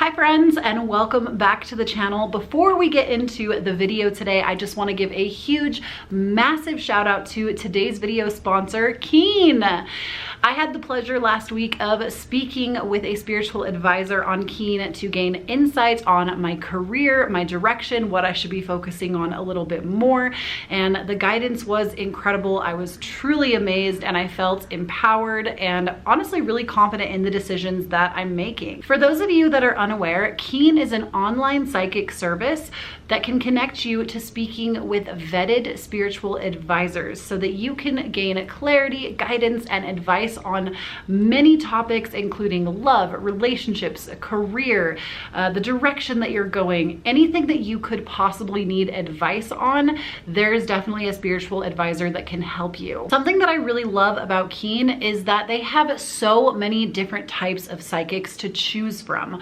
Hi friends, and welcome back to the channel. Before we get into the video today, I just want to give a huge, massive shout out to today's video sponsor, Keen. I had the pleasure last week of speaking with a spiritual advisor on Keen to gain insights on my career, my direction, what I should be focusing on a little bit more, and the guidance was incredible. I was truly amazed and I felt empowered and honestly really confident in the decisions that I'm making. For those of you that are unaware, Keen is an online psychic service that can connect you to speaking with vetted spiritual advisors so that you can gain clarity, guidance, and advice on many topics, including love, relationships, career, the direction that you're going, anything that you could possibly need advice on. There's definitely a spiritual advisor that can help you. Something that I really love about Keen is that they have so many different types of psychics to choose from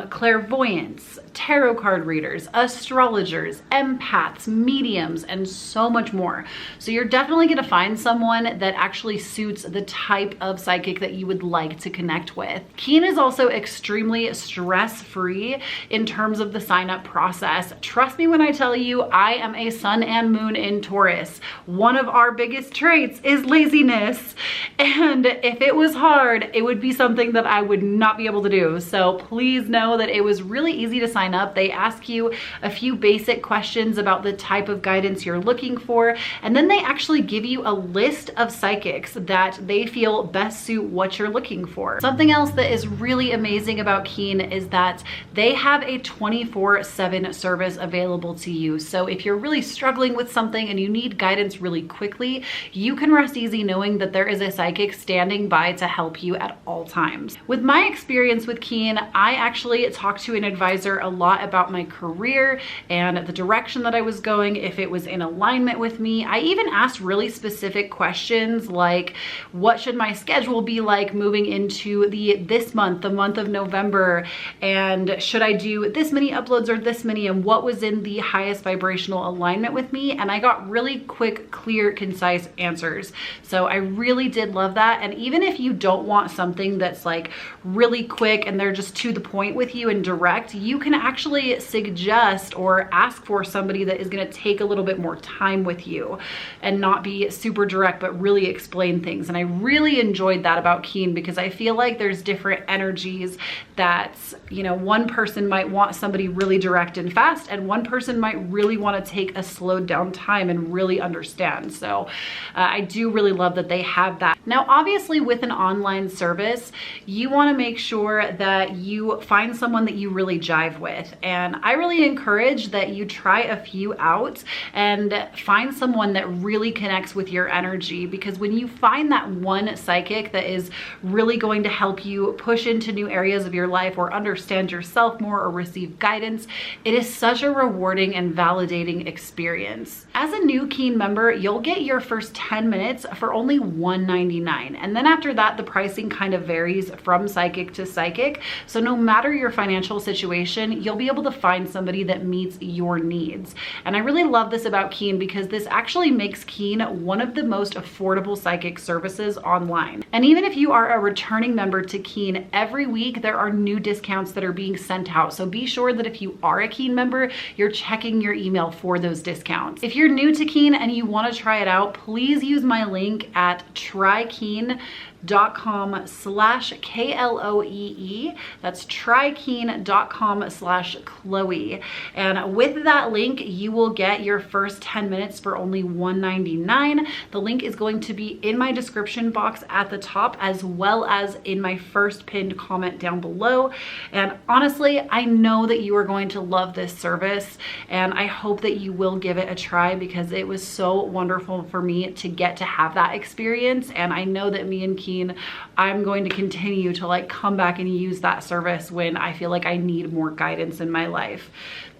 clairvoyants, tarot card readers, astrologers, empaths, mediums, and so much more. So you're definitely going to find someone that actually suits the type of psychic that you would like to connect with. Keen is also extremely stress-free in terms of the sign-up process. Trust me when I tell you, I am a sun and moon in Taurus. One of our biggest traits is laziness. And if it was hard, it would be something that I would not be able to do. So please know that it was really easy to sign up. They ask you a few basic questions about the type of guidance you're looking for, and then they actually give you a list of psychics that they feel best suit what you're looking for. Something else that is really amazing about Keen is that they have a 24/7 service available to you. So if you're really struggling with something and you need guidance really quickly, you can rest easy knowing that there is a psychic standing by to help you at all times. With my experience with Keen, I actually talked to an advisor a lot about my career and the direction that I was going, if it was in alignment with me. I even asked really specific questions like, what should my schedule be like moving into this month, the month of November, and should I do this many uploads or this many, and what was in the highest vibrational alignment with me? And I got really quick, clear, concise answers. So I really did love that. And even if you don't want something that's like really quick and they're just to the point with you and direct, you can actually suggest or ask for somebody that is going to take a little bit more time with you and not be super direct, but really explain things. And I really enjoyed that about Keen because I feel like there's different energies that, you know, one person might want somebody really direct and fast, and one person might really want to take a slowed down time and really understand. So I do really love that they have that. Now, obviously with an online service, you want to make sure that you find someone that you really jive with. And I really encourage that you try a few out and find someone that really connects with your energy, because when you find that one psychic that is really going to help you push into new areas of your life or understand yourself more or receive guidance, it is such a rewarding and validating experience. As a new Keen member, you'll get your first 10 minutes for only $1.99. And then after that, the pricing kind of varies from psychic to psychic. So no matter your financial situation, you'll be able to find somebody that meets your needs. And I really love this about Keen because this actually makes Keen one of the most affordable psychic services online. And even if you are a returning member to Keen, every week there are new discounts that are being sent out. So be sure that if you are a Keen member, you're checking your email for those discounts. If you're new to Keen and you want to try it out, please use my link at trykeen.com/KLOEE. That's trykeen.com/Kloee. And with that link, you will get your first 10 minutes for only $1.99. The link is going to be in my description box at the top, as well as in my first pinned comment down below. And honestly, I know that you are going to love this service, and I hope that you will give it a try because it was so wonderful for me to get to have that experience. And I know that me and Keen, I'm going to continue to like come back and use that service when I feel like I need more guidance in my life.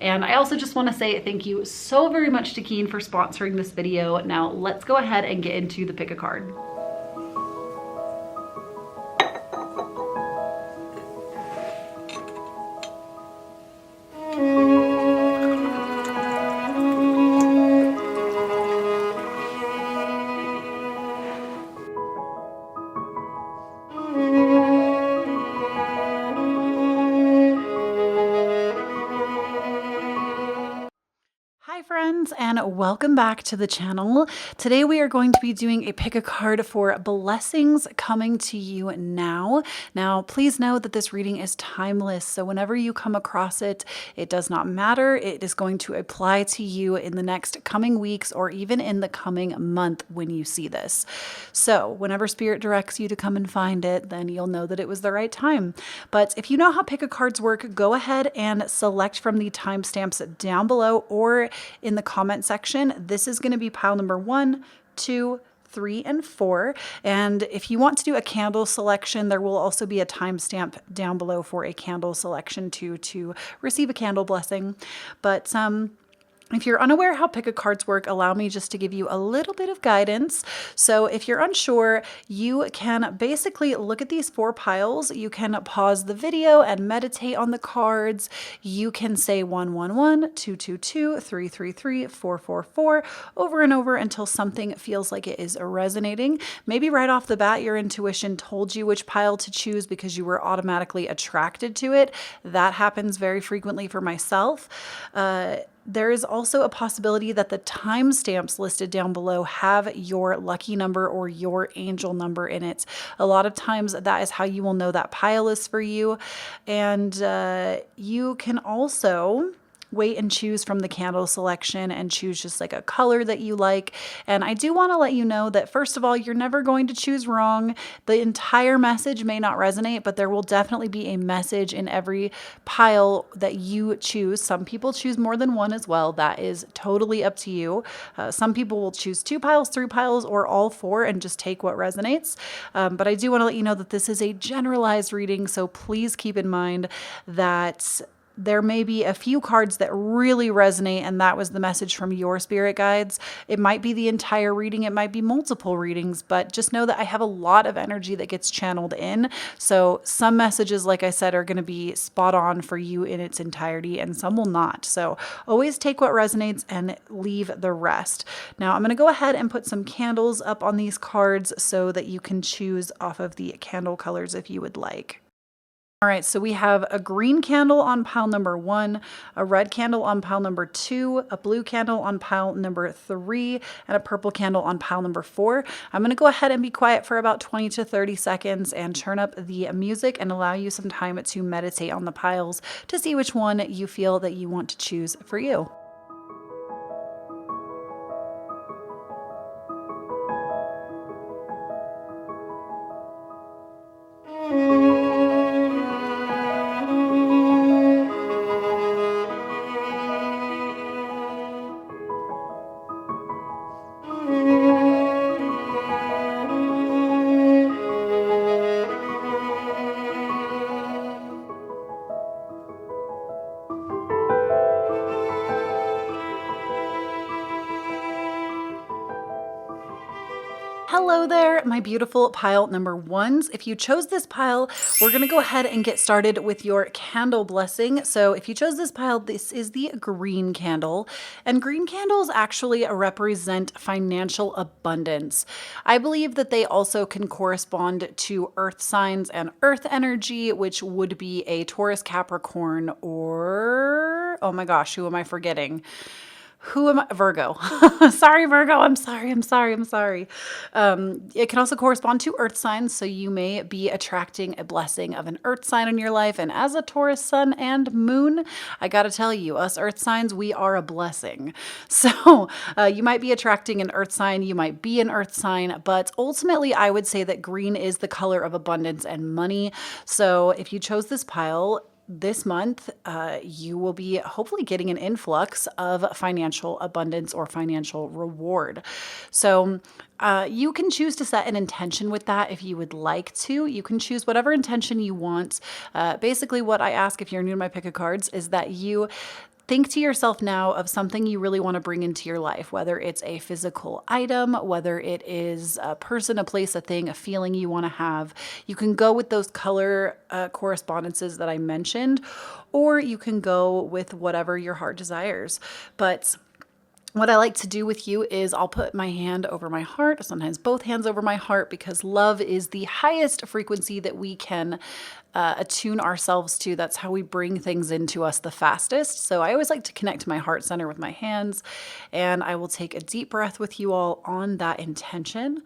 And I also just want to say thank you so very much to Keen for sponsoring this video. Now let's go ahead and get into the pick a card. friends, and welcome back to the channel. Today we are going to be doing a pick a card for blessings coming to you now. Now, please know that this reading is timeless, so whenever you come across it, it does not matter. It is going to apply to you in the next coming weeks or even in the coming month when you see this. So whenever Spirit directs you to come and find it, then you'll know that it was the right time. But if you know how pick a cards work, go ahead and select from the timestamps down below or in the comment section. This is going to be pile number 1, 2, 3, and 4. And if you want to do a candle selection, there will also be a timestamp down below for a candle selection too, to receive a candle blessing. But if you're unaware how pick a cards work, allow me just to give you a little bit of guidance. So if you're unsure, you can basically look at these 4 piles. You can pause the video and meditate on the cards. You can say 111, 222, 333, 444 over and over until something feels like it is resonating. Maybe right off the bat, your intuition told you which pile to choose because you were automatically attracted to it. That happens very frequently for myself. There is also a possibility that the timestamps listed down below have your lucky number or your angel number in it. A lot of times that is how you will know that pile is for you. And you can also wait and choose from the candle selection and choose just like a color that you like. And I do want to let you know that, first of all, you're never going to choose wrong. The entire message may not resonate, but there will definitely be a message in every pile that you choose. Some people choose more than one as well. That is totally up to you. Some people will choose 2 piles, 3 piles, or all 4 and just take what resonates. But I do want to let you know that this is a generalized reading, so please keep in mind that there may be a few cards that really resonate, and that was the message from your spirit guides. It might be the entire reading, it might be multiple readings, but just know that I have a lot of energy that gets channeled in. So some messages, like I said, are going to be spot on for you in its entirety, and some will not. So always take what resonates and leave the rest. Now I'm going to go ahead and put some candles up on these cards so that you can choose off of the candle colors if you would like. All right, so we have a green candle on pile number 1, a red candle on pile number 2, a blue candle on pile number 3, and a purple candle on pile number 4. I'm going to go ahead and be quiet for about 20 to 30 seconds and turn up the music and allow you some time to meditate on the piles to see which one you feel that you want to choose for you. Hello there, my beautiful pile number 1s. If you chose this pile, we're going to go ahead and get started with your candle blessing. So if you chose this pile, this is the green candle, and green candles actually represent financial abundance. I believe that they also can correspond to earth signs and earth energy, which would be a Taurus, Capricorn, or, oh my gosh, who am I forgetting? Who am I? Virgo. Sorry, Virgo. I'm sorry. It can also correspond to earth signs. So you may be attracting a blessing of an earth sign in your life. And as a Taurus sun and moon, I got to tell you, us earth signs, we are a blessing. So you might be attracting an earth sign. You might be an earth sign. But ultimately, I would say that green is the color of abundance and money. So if you chose this pile, this month, you will be hopefully getting an influx of financial abundance or financial reward. So you can choose to set an intention with that if you would like to. You can choose whatever intention you want. Basically, what I ask if you're new to my pick of cards is that you think to yourself now of something you really want to bring into your life, whether it's a physical item, whether it is a person, a place, a thing, a feeling you want to have. You can go with those color correspondences that I mentioned, or you can go with whatever your heart desires. But what I like to do with you is I'll put my hand over my heart, sometimes both hands over my heart, because love is the highest frequency that we can attune ourselves to. That's how we bring things into us the fastest. So I always like to connect to my heart center with my hands, and I will take a deep breath with you all on that intention.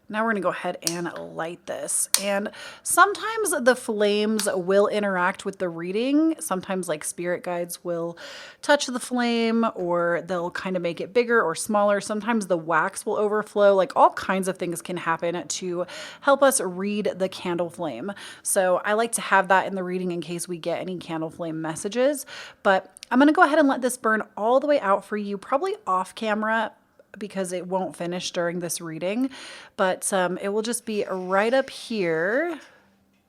Now we're gonna go ahead and light this. And sometimes the flames will interact with the reading. Sometimes like spirit guides will touch the flame, or they'll kind of make it bigger or smaller. Sometimes the wax will overflow. Like all kinds of things can happen to help us read the candle flame. So I like to have that in the reading in case we get any candle flame messages. But I'm gonna go ahead and let this burn all the way out for you, probably off camera, because it won't finish during this reading, but it will just be right up here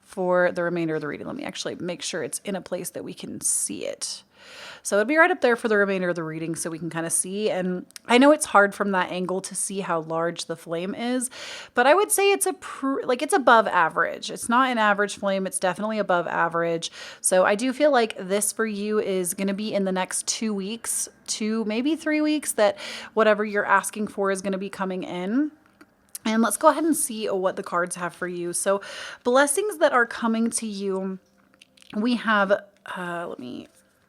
for the remainder of the reading. Let me actually make sure it's in a place that we can see it. So it'll be right up there for the remainder of the reading so we can kind of see. And I know it's hard from that angle to see how large the flame is, but I would say it's it's above average. It's not an average flame. It's definitely above average. So I do feel like this for you is going to be in the next 2 weeks, 2, maybe 3 weeks, that whatever you're asking for is going to be coming in. And let's go ahead and see what the cards have for you. So blessings that are coming to you. We have,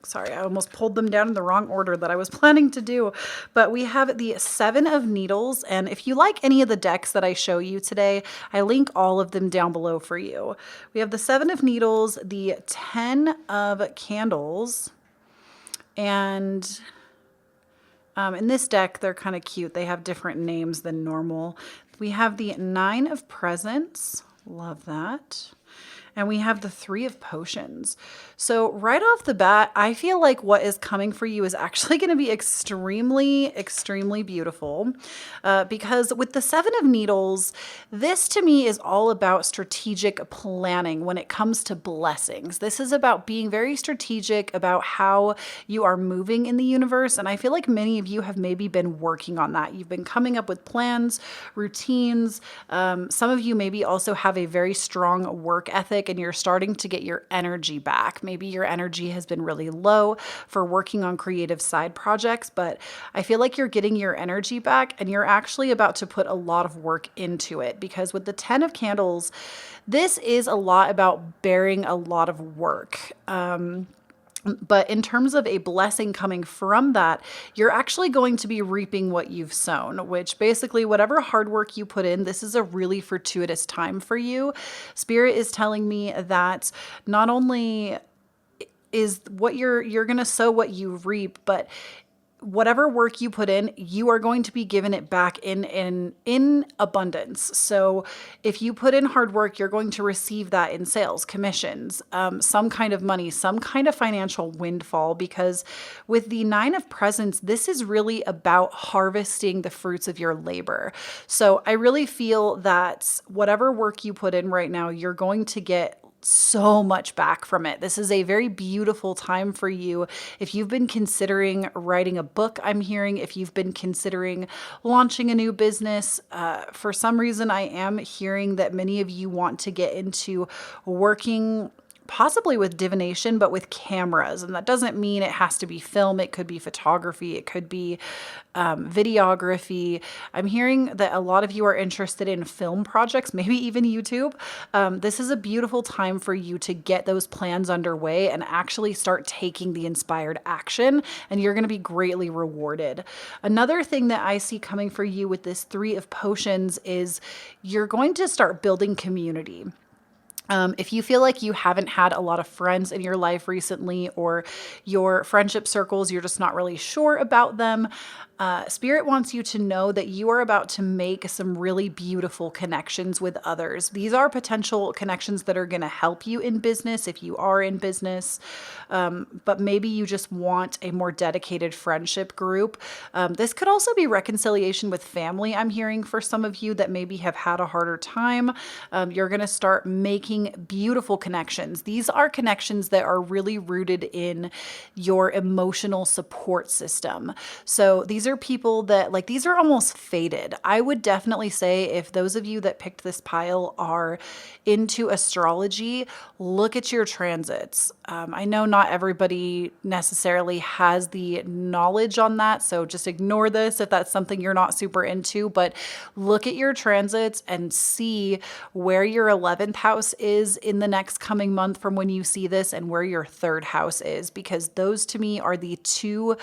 sorry, I almost pulled them down in the wrong order that I was planning to do. But we have the 7 of Needles. And if you like any of the decks that I show you today, I link all of them down below for you. We have the 7 of Needles, the 10 of Candles, and in this deck, they're kind of cute. They have different names than normal. We have the 9 of Presents. Love that. And we have the 3 of Potions. So right off the bat, I feel like what is coming for you is actually going to be extremely, extremely beautiful. Because with the 7 of Needles, this to me is all about strategic planning when it comes to blessings. This is about being very strategic about how you are moving in the universe. And I feel like many of you have maybe been working on that. You've been coming up with plans, routines. Some of you maybe also have a very strong work ethic, and you're starting to get your energy back. Maybe your energy has been really low for working on creative side projects, but I feel like you're getting your energy back, and you're actually about to put a lot of work into it, because with the 10 of Candles, this is a lot about bearing a lot of work. But in terms of a blessing coming from that, you're actually going to be reaping what you've sown, which basically whatever hard work you put in, this is a really fortuitous time for you. Spirit is telling me that not only is what you're going to sow what you reap, but whatever work you put in, you are going to be given it back in abundance. So if you put in hard work, you're going to receive that in sales, commissions, some kind of money, some kind of financial windfall, because with the 9 of Presents, this is really about harvesting the fruits of your labor. So I really feel that whatever work you put in right now, you're going to get so much back from it. This is a very beautiful time for you. If you've been considering writing a book, I'm hearing, if you've been considering launching a new business, for some reason, I am hearing that many of you want to get into working possibly with divination, but with cameras. And that doesn't mean it has to be film. It could be photography. It could be videography. I'm hearing that a lot of you are interested in film projects, maybe even YouTube. This is a beautiful time for you to get those plans underway and actually start taking the inspired action, and you're going to be greatly rewarded. Another thing that I see coming for you with this 3 of Potions is you're going to start building community. If you feel like you haven't had a lot of friends in your life recently, or your friendship circles, you're just not really sure about them, Spirit wants you to know that you are about to make some really beautiful connections with others. These are potential connections that are going to help you in business if you are in business, but maybe you just want a more dedicated friendship group. This could also be reconciliation with family. I'm hearing for some of you that maybe have had a harder time. You're going to start making making beautiful connections. These are connections that are really rooted in your emotional support system. So these are people that, like, these are almost fated. I would definitely say if those of you that picked this pile are into astrology, look at your transits. I know not everybody necessarily has the knowledge on that, so just ignore this if that's something you're not super into, but look at your transits and see where your 11th house is in the next coming month from when you see this, and where your 3rd house is, because those to me are the two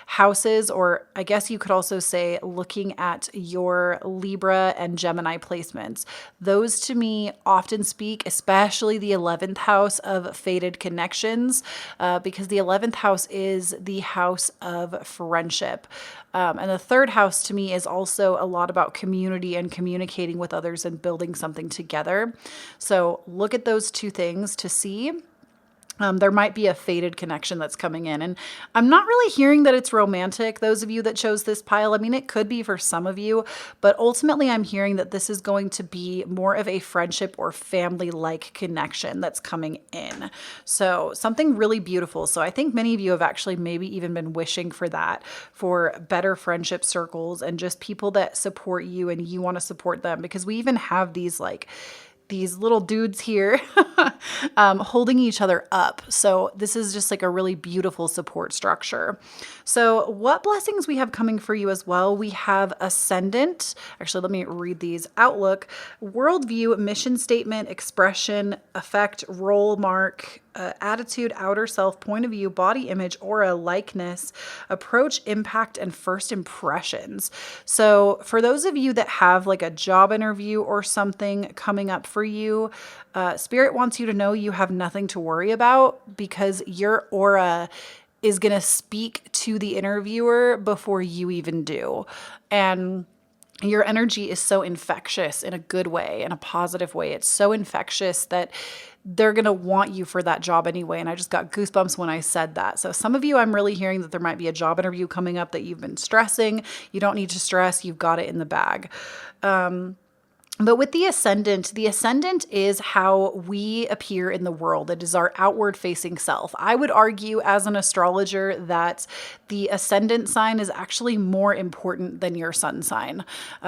houses, or I guess you could also say looking at your Libra and Gemini placements. Those to me often speak, especially the 11th house, of fated connections, because the 11th house is the house of friendship. And the 3rd house to me is also a lot about community and communicating with others and building something together. So look at those two things to see. There might be a fated connection that's coming in. And I'm not really hearing that it's romantic, those of you that chose this pile. I mean, it could be for some of you, but ultimately I'm hearing that this is going to be more of a friendship or family-like connection that's coming in. So something really beautiful. So I think many of you have actually maybe even been wishing for that, for better friendship circles and just people that support you and you want to support them, because we even have these little dudes here holding each other up. So this is just like a really beautiful support structure. So what blessings we have coming for you as well? We have ascendant. Actually, let me read these. Outlook, worldview, mission statement, expression, effect, role mark, attitude, outer self, point of view, body image, aura, likeness, approach, impact, and first impressions. So for those of you that have like a job interview or something coming up for you, Spirit wants you to know you have nothing to worry about, because your aura is going to speak to the interviewer before you even do. And your energy is so infectious in a good way, in a positive way. It's so infectious that they're going to want you for that job anyway. And I just got goosebumps when I said that. So some of you, I'm really hearing that there might be a job interview coming up that you've been stressing. You don't need to stress. You've got it in the bag. But with the ascendant is how we appear in the world. It is our outward facing self. I would argue as an astrologer that the ascendant sign is actually more important than your sun sign.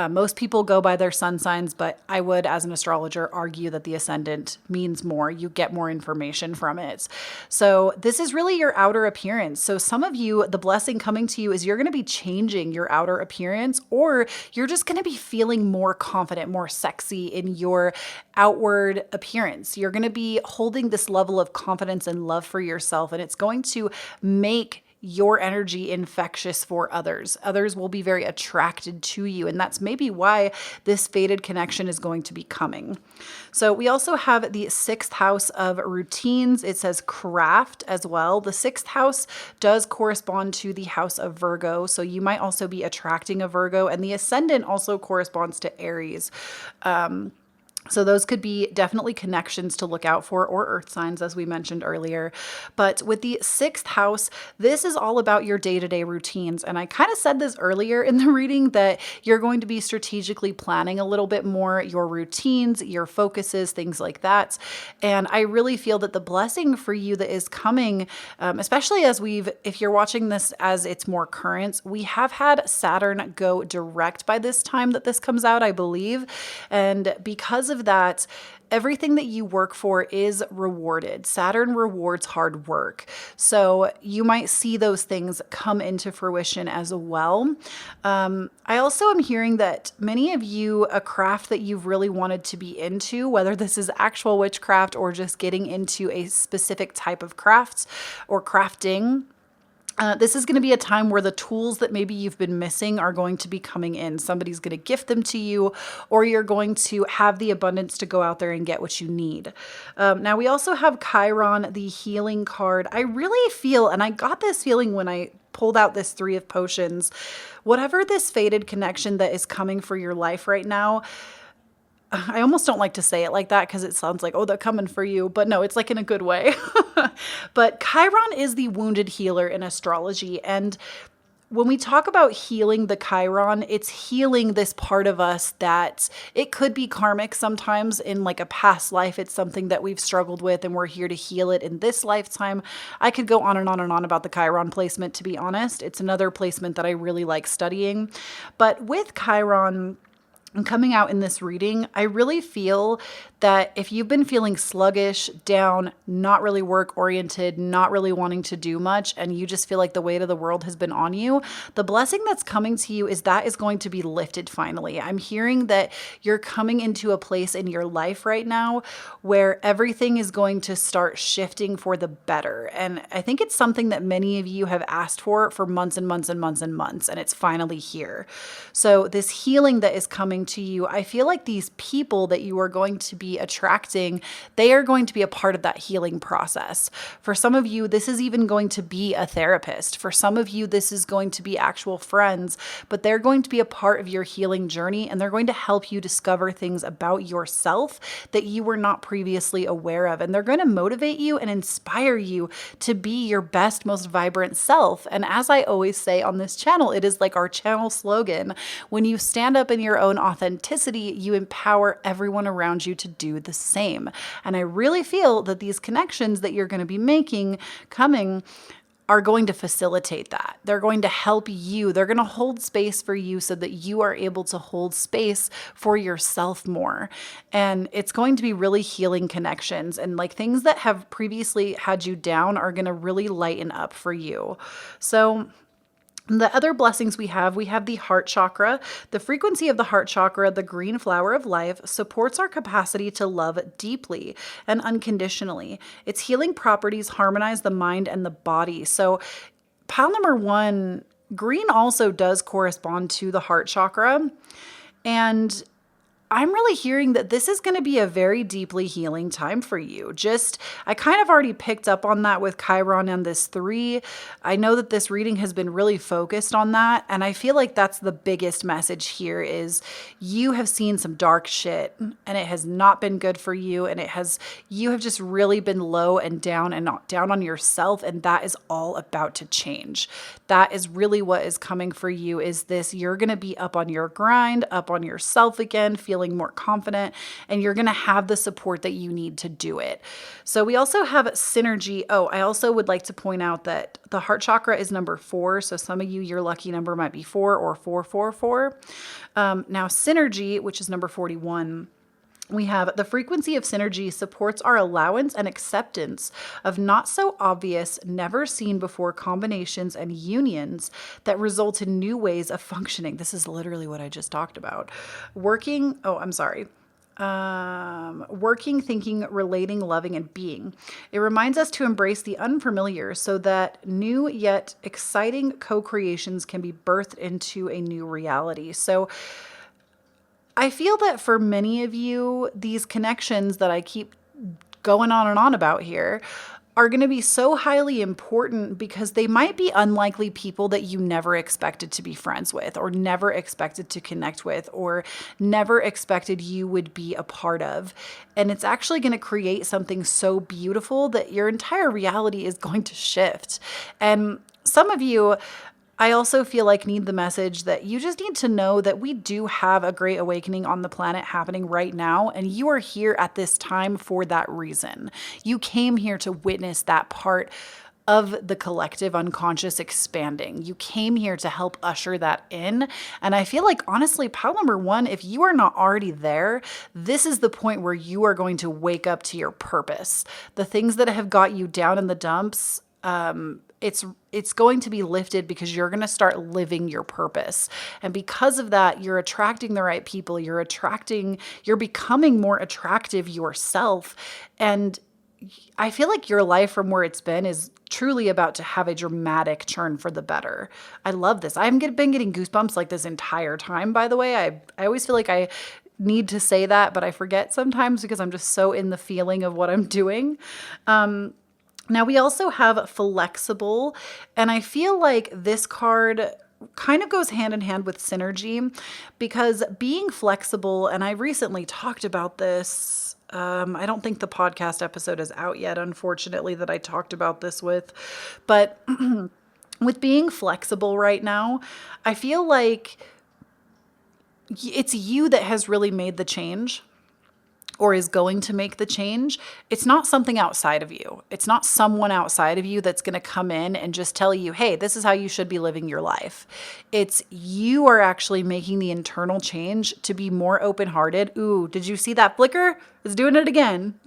Most people go by their sun signs, but I would, as an astrologer, argue that the ascendant means more. You get more information from it. So this is really your outer appearance. So some of you, the blessing coming to you is you're going to be changing your outer appearance, or you're just going to be feeling more confident, more sexy in your outward appearance. You're going to be holding this level of confidence and love for yourself, and it's going to make your energy infectious for others. Others will be very attracted to you, and that's maybe why this fated connection is going to be coming. So we also have the 6th house of routines. It says craft as well. The 6th house does correspond to the house of Virgo, so you might also be attracting a Virgo, and the ascendant also corresponds to Aries. So those could be definitely connections to look out for, or earth signs, as we mentioned earlier. But with the 6th house, this is all about your day-to-day routines. And I kind of said this earlier in the reading, that you're going to be strategically planning a little bit more your routines, your focuses, things like that. And I really feel that the blessing for you that is coming, especially as if you're watching this as it's more current, we have had Saturn go direct by this time that this comes out, I believe. And because of that, everything that you work for is rewarded. Saturn rewards hard work. So you might see those things come into fruition as well. I also am hearing that many of you, a craft that you've really wanted to be into, whether this is actual witchcraft or just getting into a specific type of crafts or crafting, this is going to be a time where the tools that maybe you've been missing are going to be coming in. Somebody's going to gift them to you, or you're going to have the abundance to go out there and get what you need. Now, we also have Chiron, the healing card. I really feel, and I got this feeling when I pulled out this 3 of potions, whatever this fated connection that is coming for your life right now, I almost don't like to say it like that because it sounds like, oh, they're coming for you. But no, it's like in a good way. But Chiron is the wounded healer in astrology. And when we talk about healing the Chiron, it's healing this part of us that it could be karmic sometimes in like a past life. It's something that we've struggled with and we're here to heal it in this lifetime. I could go on and on and on about the Chiron placement, to be honest. It's another placement that I really like studying. But with Chiron, and coming out in this reading, I really feel that if you've been feeling sluggish, down, not really work oriented, not really wanting to do much, and you just feel like the weight of the world has been on you, the blessing that's coming to you is that is going to be lifted finally. I'm hearing that you're coming into a place in your life right now where everything is going to start shifting for the better. And I think it's something that many of you have asked for months and months and months and months, and it's finally here. So this healing that is coming to you, I feel like these people that you are going to be attracting, they are going to be a part of that healing process. For some of you, this is even going to be a therapist. For some of you, this is going to be actual friends, but they're going to be a part of your healing journey, and they're going to help you discover things about yourself that you were not previously aware of. And they're going to motivate you and inspire you to be your best, most vibrant self. And as I always say on this channel, it is like our channel slogan: when you stand up in your own authenticity, you empower everyone around you to do the same. And I really feel that these connections that you're going to be making coming are going to facilitate that. They're going to help you. They're going to hold space for you so that you are able to hold space for yourself more. And it's going to be really healing connections, and like things that have previously had you down are going to really lighten up for you. So the other blessings we have the heart chakra. The frequency of the heart chakra, the green flower of life, supports our capacity to love deeply and unconditionally. Its healing properties harmonize the mind and the body. So pile number 1, green also does correspond to the heart chakra. And I'm really hearing that this is going to be a very deeply healing time for you. I kind of already picked up on that with Chiron and this 3. I know that this reading has been really focused on that. And I feel like that's the biggest message here is you have seen some dark shit and it has not been good for you. And you have just really been low and down on yourself. And that is all about to change. That is really what is coming for you is this: you're going to be up on your grind, up on yourself again, feeling more confident, and you're going to have the support that you need to do it. So we also have synergy. Oh, I also would like to point out that the heart chakra is number 4. So some of you, your lucky number might be 4 or 444. Now synergy, which is number 41. We have the frequency of synergy supports our allowance and acceptance of not so obvious, never seen before combinations and unions that result in new ways of functioning. This is literally what I just talked about. Working, thinking, relating, loving, and being. It reminds us to embrace the unfamiliar so that new yet exciting co-creations can be birthed into a new reality. So I feel that for many of you, these connections that I keep going on and on about here are going to be so highly important because they might be unlikely people that you never expected to be friends with, or never expected to connect with, or never expected you would be a part of. And it's actually going to create something so beautiful that your entire reality is going to shift. And some of you, I also feel like, need the message that you just need to know that we do have a great awakening on the planet happening right now, and you are here at this time for that reason. You came here to witness that part of the collective unconscious expanding. You came here to help usher that in. And I feel like, honestly, pile number 1, if you are not already there, this is the point where you are going to wake up to your purpose. The things that have got you down in the dumps, it's going to be lifted because you're going to start living your purpose. And because of that, you're attracting the right people. You're becoming more attractive yourself. And I feel like your life from where it's been is truly about to have a dramatic turn for the better. I love this. I've been getting goosebumps like this entire time, by the way. I always feel like I need to say that, but I forget sometimes because I'm just so in the feeling of what I'm doing. Now we also have flexible, and I feel like this card kind of goes hand in hand with synergy, because being flexible, and I recently talked about this, I don't think the podcast episode is out yet, unfortunately, that I talked about this with, but with being flexible right now, I feel like it's you that has really made the change or is going to make the change. It's not something outside of you. It's not someone outside of you that's going to come in and just tell you, hey, this is how you should be living your life. It's you are actually making the internal change to be more open-hearted. Ooh, did you see that flicker? It's doing it again.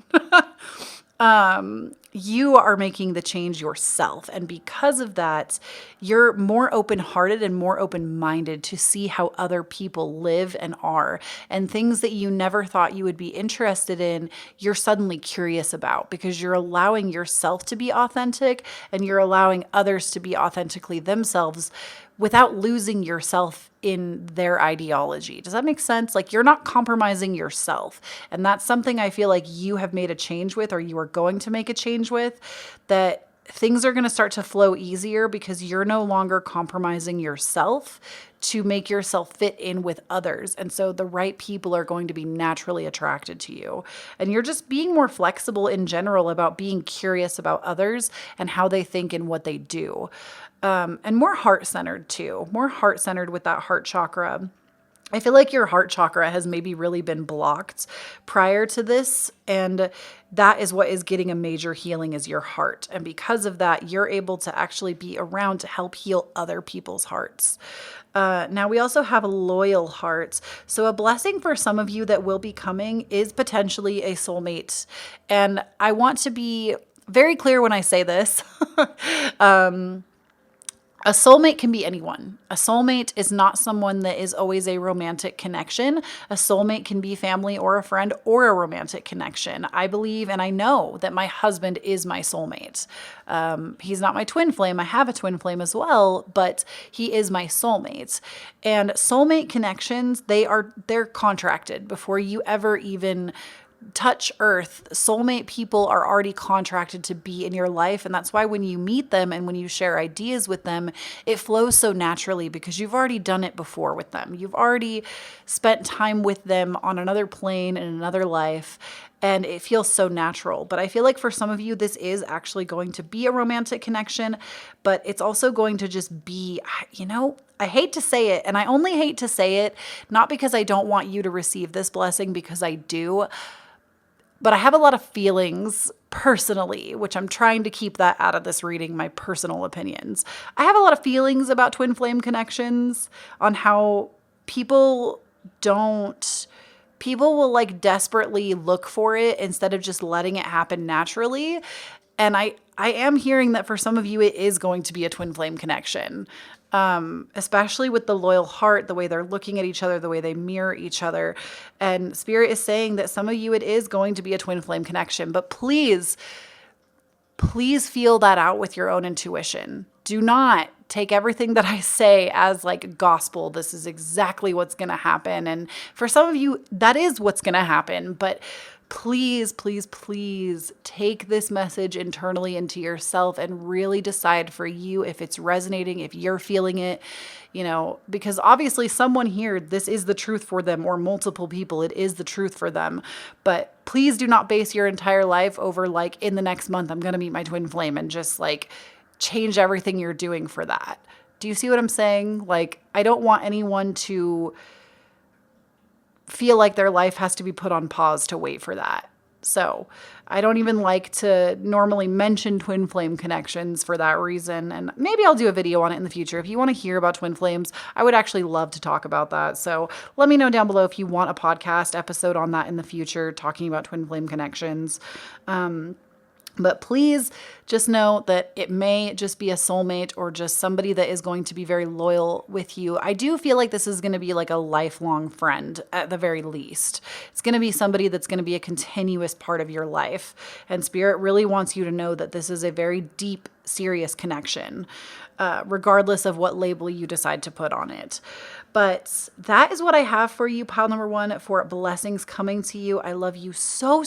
You are making the change yourself. And because of that, you're more open-hearted and more open-minded to see how other people live and are. And things that you never thought you would be interested in, you're suddenly curious about because you're allowing yourself to be authentic and you're allowing others to be authentically themselves without losing yourself in their ideology. Does that make sense? Like you're not compromising yourself. And that's something I feel like you have made a change with, or you are going to make a change with, that things are going to start to flow easier because you're no longer compromising yourself to make yourself fit in with others. And so the right people are going to be naturally attracted to you. And you're just being more flexible in general about being curious about others and how they think and what they do. And more heart-centered too, more heart-centered with that heart chakra. I feel like your heart chakra has maybe really been blocked prior to this, and that is what is getting a major healing is your heart. And because of that, you're able to actually be around to help heal other people's hearts. Now we also have loyal hearts. So a blessing for some of you that will be coming is potentially a soulmate. And I want to be very clear when I say this. A soulmate can be anyone. A soulmate is not someone that is always a romantic connection. A soulmate can be family or a friend or a romantic connection. I believe and I know that my husband is my soulmate. He's not my twin flame. I have a twin flame as well, but he is my soulmate. And soulmate connections, they're contracted before you ever even touch earth. Soulmate people are already contracted to be in your life. And that's why when you meet them and when you share ideas with them, it flows so naturally because you've already done it before with them. You've already spent time with them on another plane in another life. And it feels so natural. But I feel like for some of you, this is actually going to be a romantic connection, but it's also going to just be, I hate to say it. And I only hate to say it, not because I don't want you to receive this blessing, because I do. But I have a lot of feelings personally, which I'm trying to keep that out of this reading, my personal opinions. I have a lot of feelings about twin flame connections on how people will like desperately look for it instead of just letting it happen naturally. And I am hearing that for some of you, it is going to be a twin flame connection. Especially with the loyal heart, the way they're looking at each other, the way they mirror each other. And Spirit is saying that some of you, it is going to be a twin flame connection, but please feel that out with your own intuition. Do not take everything that I say as like gospel. This is exactly what's going to happen. And for some of you, that is what's going to happen, but please take this message internally into yourself and really decide for you if it's resonating, if you're feeling it, because obviously someone here, this is the truth for them, or multiple people, it is the truth for them. But please do not base your entire life over like, in the next month, I'm going to meet my twin flame, and just like change everything you're doing for that. Do you see what I'm saying? Like, I don't want anyone to feel like their life has to be put on pause to wait for that. So I don't even like to normally mention twin flame connections for that reason. And maybe I'll do a video on it in the future. If you want to hear about twin flames, I would actually love to talk about that. So let me know down below if you want a podcast episode on that in the future, talking about twin flame connections. But please just know that it may just be a soulmate or just somebody that is going to be very loyal with you. I do feel like this is going to be like a lifelong friend at the very least. It's going to be somebody that's going to be a continuous part of your life. And Spirit really wants you to know that this is a very deep, serious connection, regardless of what label you decide to put on it. But that is what I have for you, pile number one, for blessings coming to you. I love you so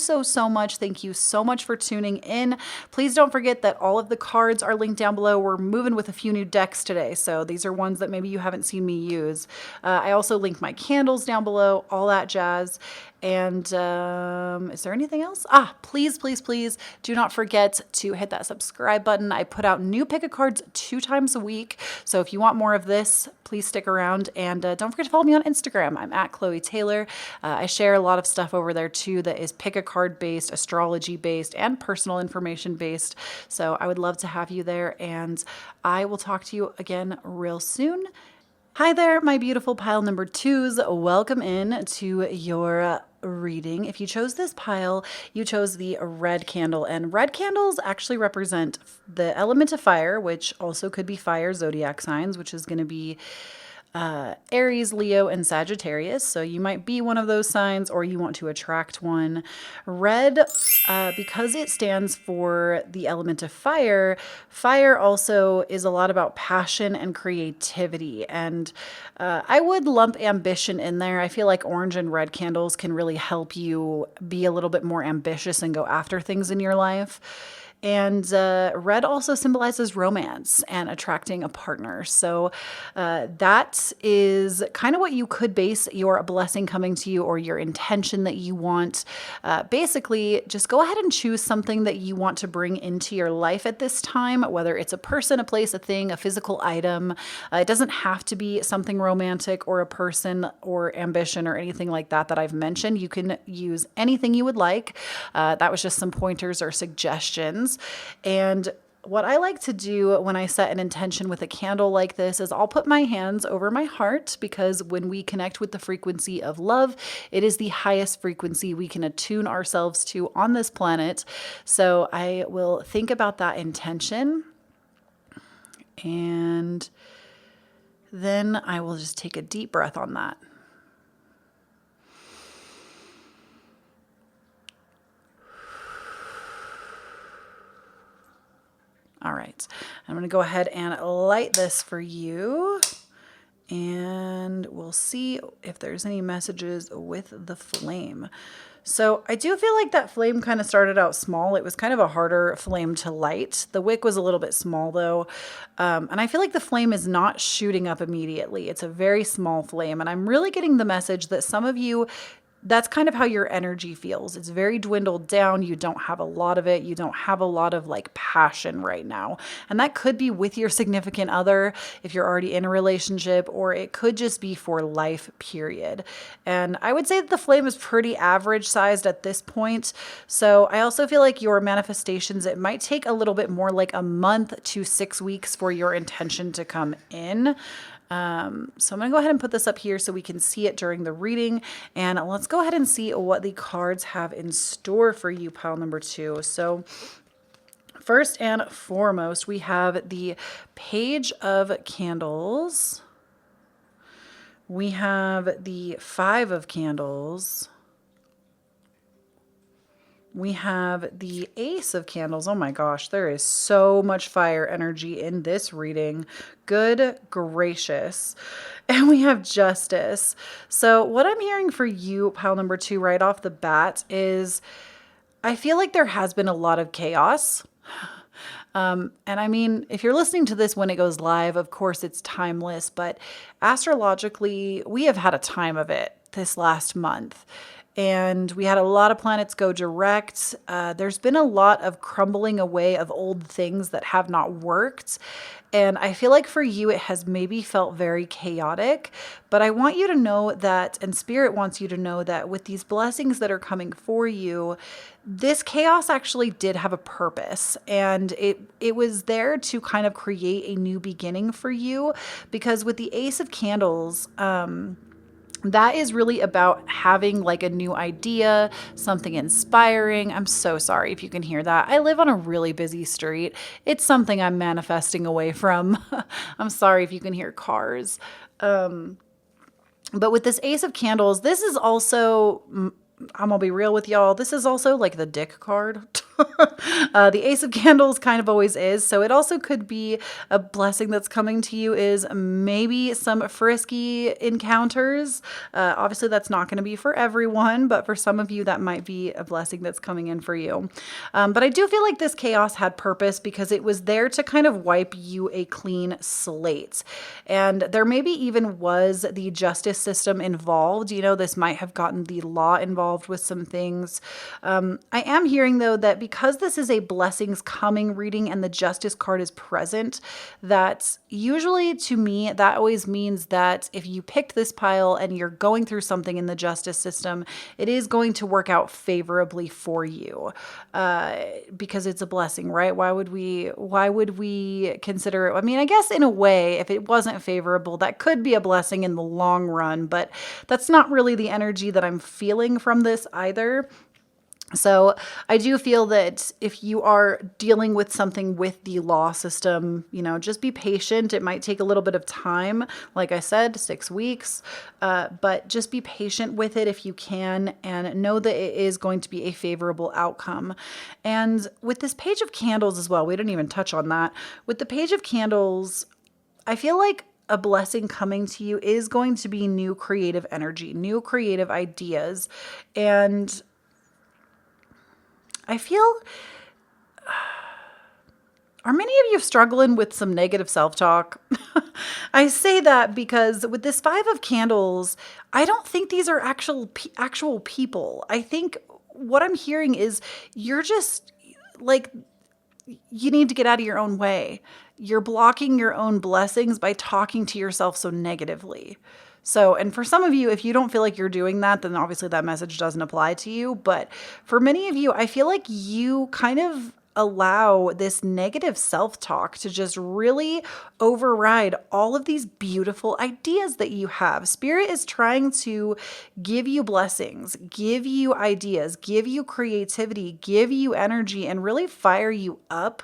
much. Thank you so much for tuning in. Please don't forget that all of the cards are linked down below. We're moving with a few new decks today, so these are ones that maybe you haven't seen me use. I also link my candles down below, all that jazz. And is there anything else? Please, please, please do not forget to hit that subscribe button. I put out new pick a cards 2 times a week. So if you want more of this, please stick around. And don't forget to follow me on Instagram. I'm at Kloee Taylor. I share a lot of stuff over there too that is pick a card based, astrology based, and personal information based. So I would love to have you there. And I will talk to you again real soon. Hi there, my beautiful pile number 2s. Welcome in to your reading. If you chose this pile, you chose the red candle, and red candles actually represent the element of fire, which also could be fire zodiac signs, which is going to be Aries, Leo, and Sagittarius. So you might be one of those signs, or you want to attract one. Red, because it stands for the element of fire, fire also is a lot about passion and creativity. And I would lump ambition in there. I feel like orange and red candles can really help you be a little bit more ambitious and go after things in your life. And red also symbolizes romance and attracting a partner. So that is kind of what you could base your blessing coming to you or your intention that you want. Basically, just go ahead and choose something that you want to bring into your life at this time, whether it's a person, a place, a thing, a physical item. It doesn't have to be something romantic or a person or ambition or anything like that I've mentioned. You can use anything you would like. That was just some pointers or suggestions. And what I like to do when I set an intention with a candle like this is I'll put my hands over my heart, because when we connect with the frequency of love, it is the highest frequency we can attune ourselves to on this planet. So I will think about that intention, and then I will just take a deep breath on that. All right, I'm going to go ahead and light this for you, and we'll see if there's any messages with the flame. So I do feel like that flame kind of started out small. It was kind of a harder flame to light. The wick was a little bit small though. And I feel like the flame is not shooting up immediately. It's a very small flame. And I'm really getting the message that some of you, that's kind of how your energy feels. It's very dwindled down. You don't have a lot of it. You don't have a lot of like passion right now. And that could be with your significant other if you're already in a relationship, or it could just be for life, period. And I would say that the flame is pretty average sized at this point. So I also feel like your manifestations, it might take a little bit more, like a month to 6 weeks for your intention to come in. So I'm going to go ahead and put this up here so we can see it during the reading, and let's go ahead and see what the cards have in store for you, pile number 2. So first and foremost, we have the Page of Candles. We have the 5 of Candles. We have the Ace of Candles. Oh my gosh, there is so much fire energy in this reading. Good gracious. And we have Justice. So what I'm hearing for you, pile number 2, right off the bat is I feel like there has been a lot of chaos. And I mean, if you're listening to this when it goes live, of course it's timeless, but astrologically, we have had a time of it this last month. And we had a lot of planets go direct. There's been a lot of crumbling away of old things that have not worked. And I feel like for you, it has maybe felt very chaotic. But I want you to know that, and Spirit wants you to know that with these blessings that are coming for you, this chaos actually did have a purpose. And it was there to kind of create a new beginning for you. Because with the Ace of Candles, that is really about having like a new idea, something inspiring. I'm so sorry if you can hear that. I live on a really busy street. It's something I'm manifesting away from. I'm sorry if you can hear cars. But with this Ace of Candles, this is also, I'm gonna be real with y'all, this is also like the dick card. The Ace of Candles kind of always is. So it also could be a blessing that's coming to you is maybe some frisky encounters. Obviously, that's not going to be for everyone, but for some of you, that might be a blessing that's coming in for you. But I do feel like this chaos had purpose because it was there to kind of wipe you a clean slate. And there maybe even was the justice system involved. You know, this might have gotten the law involved with some things. I am hearing, though, that because this is a blessings coming reading and the justice card is present, that usually to me, that always means that if you picked this pile and you're going through something in the justice system, it is going to work out favorably for you because it's a blessing, right? Why would we consider it? I mean, I guess in a way, if it wasn't favorable, that could be a blessing in the long run, but that's not really the energy that I'm feeling from this either. So I do feel that if you are dealing with something with the law system, you know, just be patient. It might take a little bit of time. Like I said, 6 weeks, but just be patient with it if you can, and know that it is going to be a favorable outcome. And with this Page of Candles as well, we didn't even touch on that. With the Page of Candles, I feel like a blessing coming to you is going to be new creative energy, new creative ideas. And I feel, are many of you struggling with some negative self-talk? I say that because with this Five of Candles, I don't think these are actual people. I think what I'm hearing is you're just like, you need to get out of your own way. You're blocking your own blessings by talking to yourself so negatively. So, and for some of you, if you don't feel like you're doing that, then obviously that message doesn't apply to you. But for many of you, I feel like you kind of allow this negative self-talk to just really override all of these beautiful ideas that you have. Spirit is trying to give you blessings, give you ideas, give you creativity, give you energy, and really fire you up.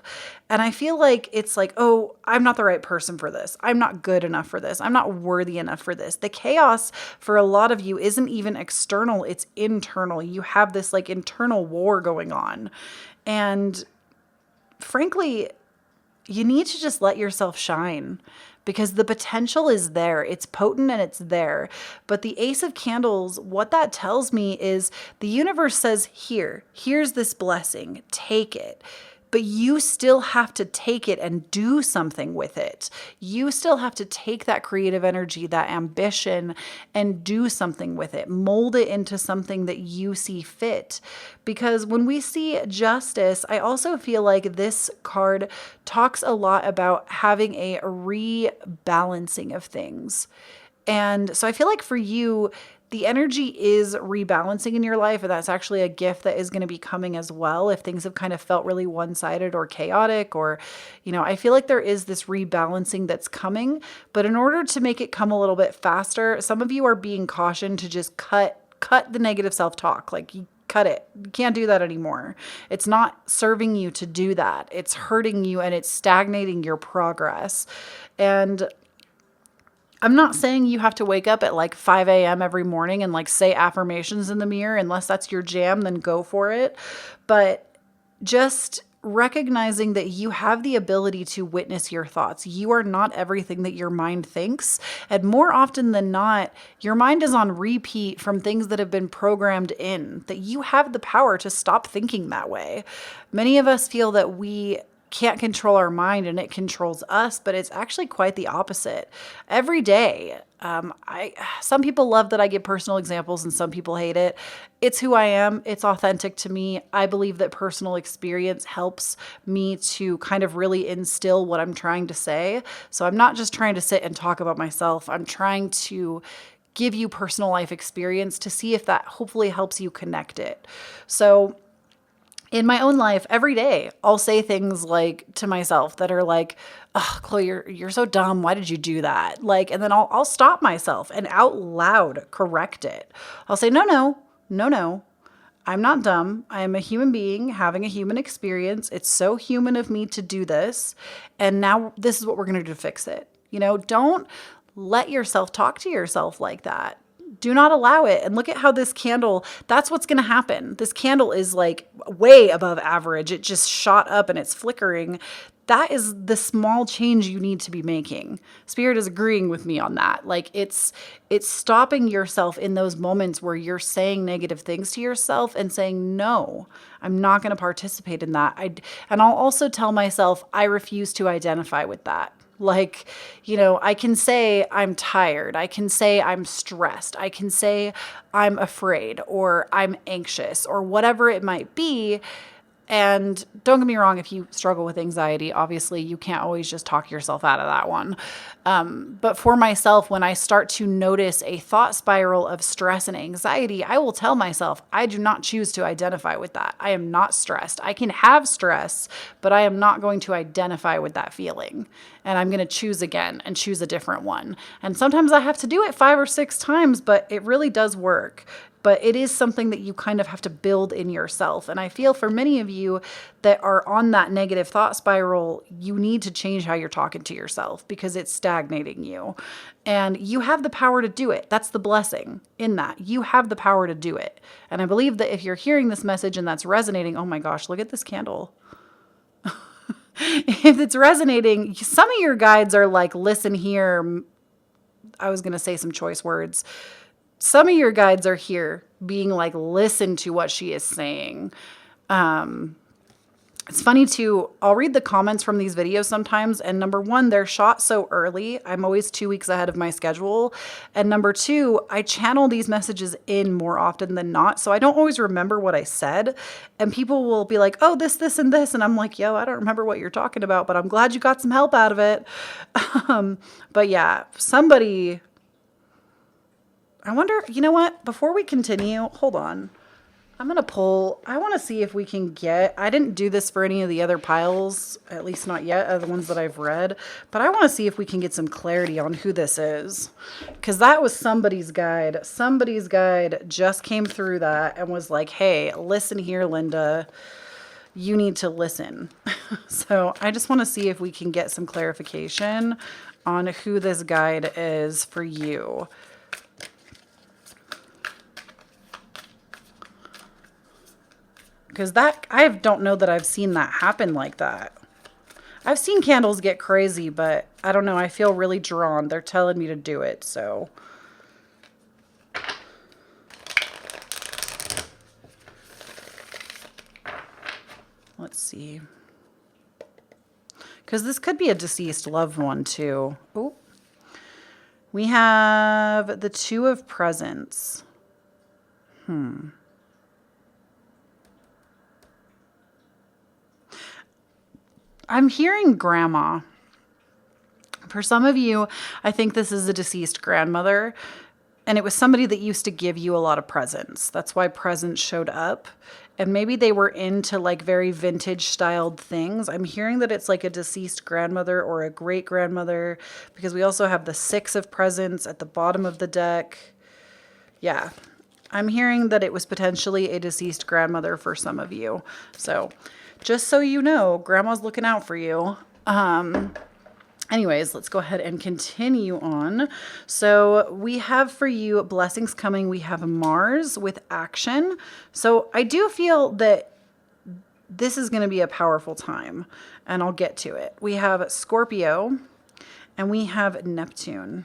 And I feel like it's like, oh, I'm not the right person for this. I'm not good enough for this. I'm not worthy enough for this. The chaos for a lot of you isn't even external, it's internal. You have this like internal war going on. And frankly, you need to just let yourself shine because the potential is there. It's potent and it's there. But the Ace of Candles, what that tells me is the universe says, here's this blessing, take it. But you still have to take it and do something with it. You still have to take that creative energy, that ambition, and do something with it. Mold it into something that you see fit. Because when we see justice, I also feel like this card talks a lot about having a rebalancing of things. And so I feel like for you, the energy is rebalancing in your life, and that's actually a gift that is going to be coming as well. If things have kind of felt really one-sided or chaotic, or, you know, I feel like there is this rebalancing that's coming, but in order to make it come a little bit faster, some of you are being cautioned to just cut the negative self-talk. Like, you cut it. You can't do that anymore. It's not serving you to do that. It's hurting you and it's stagnating your progress. And I'm not saying you have to wake up at like 5 a.m. every morning and like say affirmations in the mirror. Unless that's your jam, then go for it. But just recognizing that you have the ability to witness your thoughts. You are not everything that your mind thinks. And more often than not, your mind is on repeat from things that have been programmed in, that you have the power to stop thinking that way. Many of us feel that we can't control our mind and it controls us, but it's actually quite the opposite. Every day, some people love that I give personal examples and some people hate it. It's who I am. It's authentic to me. I believe that personal experience helps me to kind of really instill what I'm trying to say. So I'm not just trying to sit and talk about myself. I'm trying to give you personal life experience to see if that hopefully helps you connect it. So in my own life, every day, I'll say things like to myself that are like, "Oh, Kloee, you're so dumb. Why did you do that?" Like, and then I'll stop myself and out loud correct it. I'll say, no. I'm not dumb. I am a human being having a human experience. It's so human of me to do this. And now this is what we're going to do to fix it. You know, don't let yourself talk to yourself like that. Do not allow it. And look at how this candle, that's what's going to happen. This candle is like way above average. It just shot up and it's flickering. That is the small change you need to be making. Spirit is agreeing with me on that. Like it's stopping yourself in those moments where you're saying negative things to yourself and saying, no, I'm not going to participate in that. And I'll also tell myself, I refuse to identify with that. Like, you know, I can say I'm tired. I can say I'm stressed. I can say I'm afraid or I'm anxious or whatever it might be. And don't get me wrong, if you struggle with anxiety, obviously you can't always just talk yourself out of that one. But for myself, when I start to notice a thought spiral of stress and anxiety, I will tell myself, I do not choose to identify with that. I am not stressed. I can have stress, but I am not going to identify with that feeling. And I'm going to choose again and choose a different one. And sometimes I have to do it 5 or 6 times, but it really does work. But it is something that you kind of have to build in yourself. And I feel for many of you that are on that negative thought spiral, you need to change how you're talking to yourself because it's stagnating you. And you have the power to do it. That's the blessing in that. You have the power to do it. And I believe that if you're hearing this message and that's resonating, oh my gosh, look at this candle. If it's resonating, some of your guides are like, listen here. I was going to say some choice words. Some of your guides are here being like, listen to what she is saying. It's funny too. I'll read the comments from these videos sometimes. And number one, they're shot so early. I'm always 2 weeks ahead of my schedule. And number two, I channel these messages in more often than not. So I don't always remember what I said. And people will be like, oh, this, and this. And I'm like, yo, I don't remember what you're talking about, but I'm glad you got some help out of it. But yeah, somebody... I wonder, you know what? Before we continue, hold on. I'm going to pull. I want to see if we can get, I didn't do this for any of the other piles, at least not yet, the ones that I've read. But I want to see if we can get some clarity on who this is. Because that was somebody's guide. Somebody's guide just came through that and was like, hey, listen here, Linda. You need to listen. So I just want to see if we can get some clarification on who this guide is for you. Because that, I don't know that I've seen that happen like that. I've seen candles get crazy, but I don't know. I feel really drawn. They're telling me to do it, so. Let's see. Because this could be a deceased loved one, too. Oh. We have the Two of Presents. I'm hearing grandma. For some of you, I think this is a deceased grandmother, and it was somebody that used to give you a lot of presents. That's why presents showed up, and maybe they were into like very vintage styled things. I'm hearing that it's like a deceased grandmother or a great grandmother, because we also have the Six of Presents at the bottom of the deck. Yeah, I'm hearing that it was potentially a deceased grandmother for some of you. So just so you know, grandma's looking out for you. Anyways, let's go ahead and continue on. So we have for you blessings coming. We have Mars with action. So I do feel that this is going to be a powerful time, and I'll get to it. We have Scorpio and we have Neptune.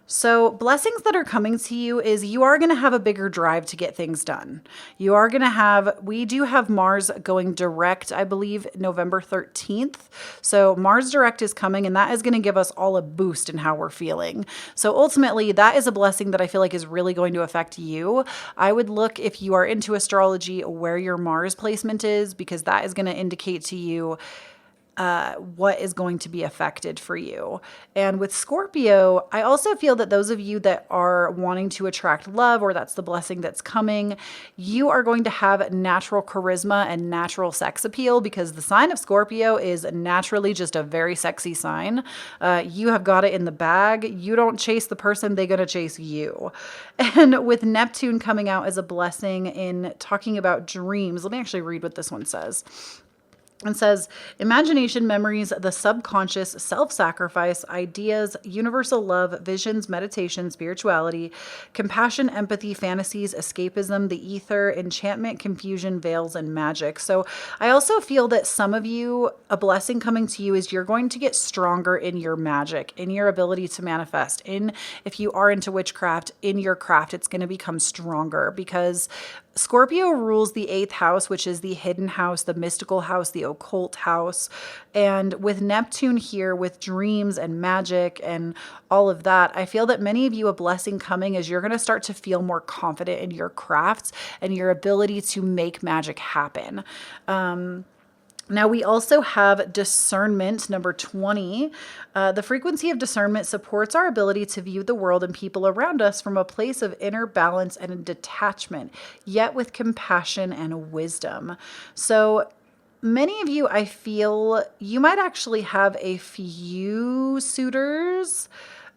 So blessings that are coming to you is you are going to have a bigger drive to get things done. You are going to have, we do have Mars going direct, I believe, November 13th. So Mars direct is coming, and that is going to give us all a boost in how we're feeling. So ultimately, that is a blessing that I feel like is really going to affect you. I would look, if you are into astrology, where your Mars placement is, because that is going to indicate to you what is going to be affected for you. And with Scorpio, I also feel that those of you that are wanting to attract love, or that's the blessing that's coming, you are going to have natural charisma and natural sex appeal, because the sign of Scorpio is naturally just a very sexy sign. You have got it in the bag. You don't chase the person, they're going to chase you. And with Neptune coming out as a blessing in talking about dreams, let me actually read what this one says. and says, imagination, memories, the subconscious, self-sacrifice, ideas, universal love, visions, meditation, spirituality, compassion, empathy, fantasies, escapism, the ether, enchantment, confusion, veils, and magic. So I also feel that some of you, a blessing coming to you is you're going to get stronger in your magic, in your ability to manifest, if you are into witchcraft, in your craft, it's going to become stronger, because Scorpio rules the 8th house, which is the hidden house, the mystical house, the occult house. And with Neptune here, with dreams and magic and all of that, I feel that many of you, a blessing coming is you're going to start to feel more confident in your crafts and your ability to make magic happen. Now, we also have discernment, number 20. The frequency of discernment supports our ability to view the world and people around us from a place of inner balance and detachment, yet with compassion and wisdom. So many of you, I feel you might actually have a few suitors.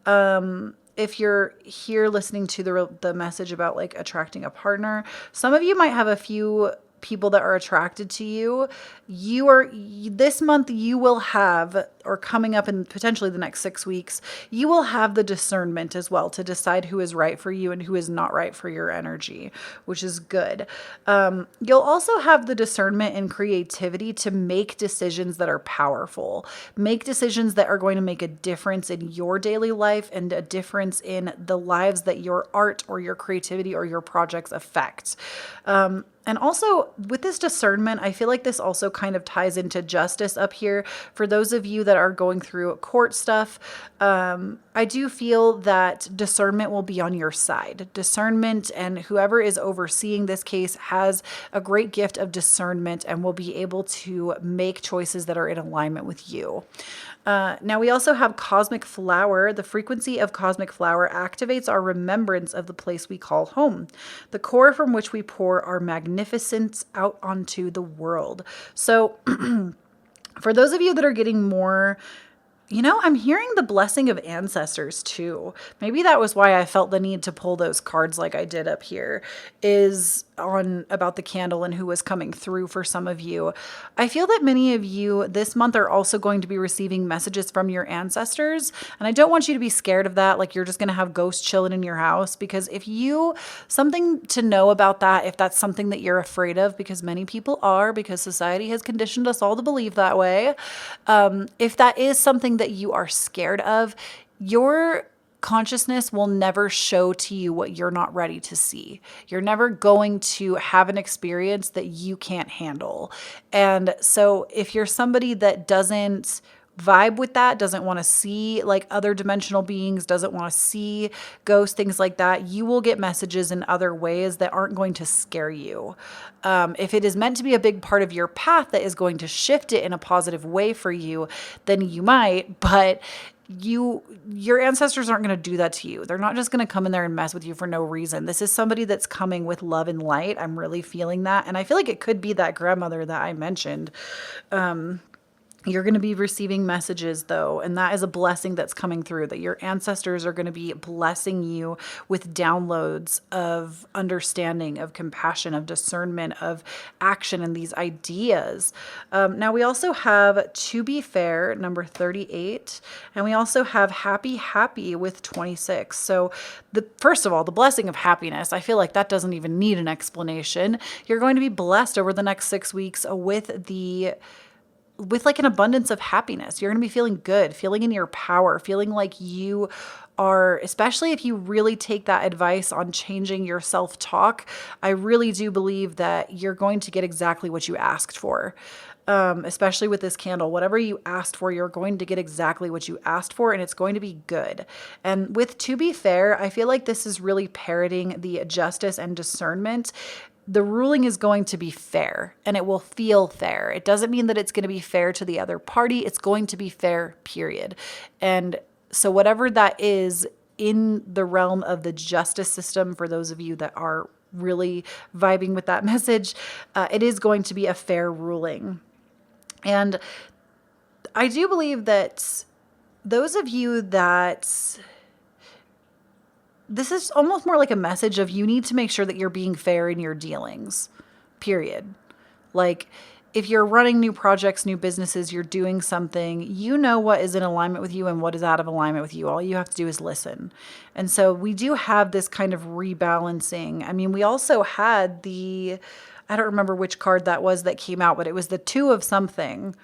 If you're here listening to the message about like attracting a partner, some of you might have a few people that are attracted to you. This month you will have, or coming up in potentially the next 6 weeks, you will have the discernment as well to decide who is right for you and who is not right for your energy, which is good. You'll also have the discernment and creativity to make decisions that are powerful, make decisions that are going to make a difference in your daily life and a difference in the lives that your art or your creativity or your projects affect. And also with this discernment, I feel like this also kind of ties into justice up here. For those of you that are going through court stuff, I do feel that discernment will be on your side. Discernment, and whoever is overseeing this case has a great gift of discernment and will be able to make choices that are in alignment with you. Now we also have cosmic flower. The frequency of cosmic flower activates our remembrance of the place we call home, the core from which we pour our magnificence out onto the world. So for those of you that are getting more, I'm hearing the blessing of ancestors too. Maybe that was why I felt the need to pull those cards like I did up here, is on about the candle and who was coming through for some of you. I feel that many of you this month are also going to be receiving messages from your ancestors. And I don't want you to be scared of that, like you're just going to have ghosts chilling in your house, because something to know about that, if that's something that you're afraid of, because many people are, because society has conditioned us all to believe that way. If that is something that you are scared of, your consciousness will never show to you what you're not ready to see. You're never going to have an experience that you can't handle. And so if you're somebody that doesn't vibe with that, doesn't want to see like other dimensional beings, doesn't want to see ghosts, things like that, you will get messages in other ways that aren't going to scare you. If it is meant to be a big part of your path that is going to shift it in a positive way for you, then you might, but your ancestors aren't going to do that to you. They're not just going to come in there and mess with you for no reason. This is somebody that's coming with love and light. I'm really feeling that. And I feel like it could be that grandmother that I mentioned. You're going to be receiving messages though, and that is a blessing that's coming through, that your ancestors are going to be blessing you with downloads of understanding, of compassion, of discernment, of action, and these ideas. Now we also have To Be Fair, number 38, and we also have Happy with 26. So first of all, the blessing of happiness, I feel like that doesn't even need an explanation. You're going to be blessed over the next 6 weeks with like an abundance of happiness. You're going to be feeling good, feeling in your power, feeling like you are, especially if you really take that advice on changing your self-talk. I really do believe that you're going to get exactly what you asked for. Especially with this candle, whatever you asked for, you're going to get exactly what you asked for, and it's going to be good. And with To Be Fair, I feel like this is really parroting the justice and discernment. The ruling is going to be fair, and it will feel fair. It doesn't mean that it's going to be fair to the other party. It's going to be fair, period. And so whatever that is in the realm of the justice system, for those of you that are really vibing with that message, it is going to be a fair ruling. And I do believe that those of you that... This is almost more like a message of you need to make sure that you're being fair in your dealings, period. Like, if you're running new projects, new businesses, you're doing something, you know what is in alignment with you and what is out of alignment with you. All you have to do is listen. And so we do have this kind of rebalancing. I mean, we also had I don't remember which card that was that came out, but it was the Two of something.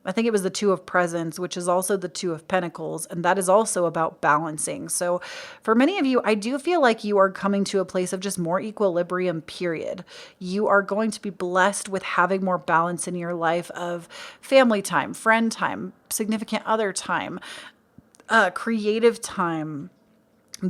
I think it was the Two of Presents, which is also the Two of Pentacles, and that is also about balancing. So for many of you, I do feel like you are coming to a place of just more equilibrium, period. You are going to be blessed with having more balance in your life of family time, friend time, significant other time, creative time,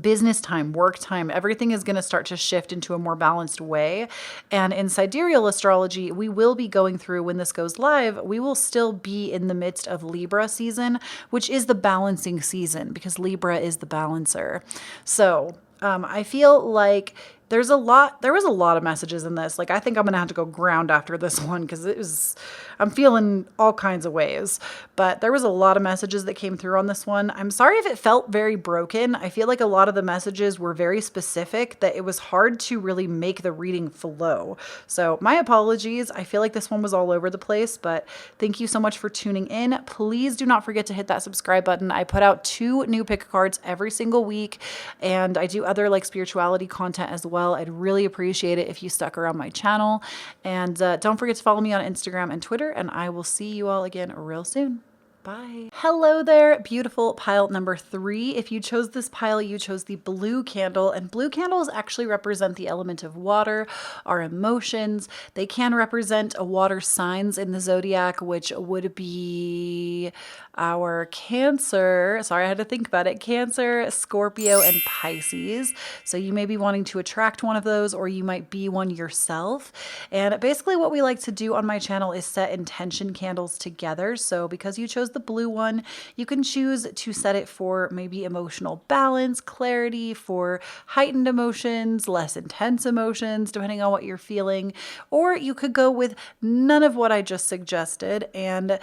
business time, work time. Everything is going to start to shift into a more balanced way. And in sidereal astrology, we will be going through, when this goes live, we will still be in the midst of Libra season, which is the balancing season, because Libra is the balancer. So I feel like there was a lot of messages in this. Like, I think I'm going to have to go ground after this one, because I'm feeling all kinds of ways, but there was a lot of messages that came through on this one. I'm sorry if it felt very broken. I feel like a lot of the messages were very specific, that it was hard to really make the reading flow. So my apologies. I feel like this one was all over the place, but thank you so much for tuning in. Please do not forget to hit that subscribe button. I put out 2 new pick cards every single week, and I do other like spirituality content as well. I'd really appreciate it if you stuck around my channel. And don't forget to follow me on Instagram and Twitter, and I will see you all again real soon. Bye. Hello there, beautiful pile number 3. If you chose this pile, you chose the blue candle, and blue candles actually represent the element of water, our emotions. They can represent water signs in the zodiac, which would be our Cancer. Sorry, I had to think about it. Cancer, Scorpio, and Pisces. So you may be wanting to attract one of those, or you might be one yourself. And basically what we like to do on my channel is set intention candles together. So because you chose the blue one, you can choose to set it for maybe emotional balance, clarity, for heightened emotions, less intense emotions, depending on what you're feeling. Or you could go with none of what I just suggested and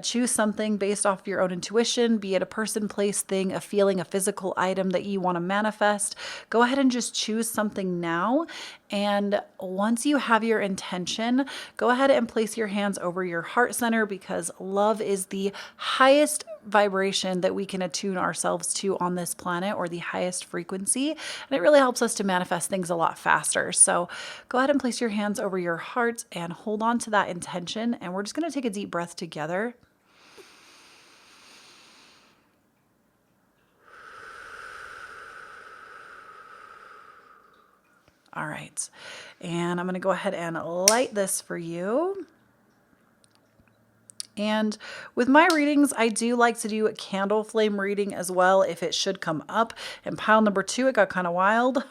choose something based off your own intuition, be it a person, place, thing, a feeling, a physical item that you want to manifest. Go ahead and just choose something now. And once you have your intention, go ahead and place your hands over your heart center, because love is the highest vibration that we can attune ourselves to on this planet, or the highest frequency. And it really helps us to manifest things a lot faster. So go ahead and place your hands over your heart and hold on to that intention. And we're just going to take a deep breath together. All right, and I'm going to go ahead and light this for you. And with my readings, I do like to do a candle flame reading as well, if it should come up. And pile number 2, it got kind of wild.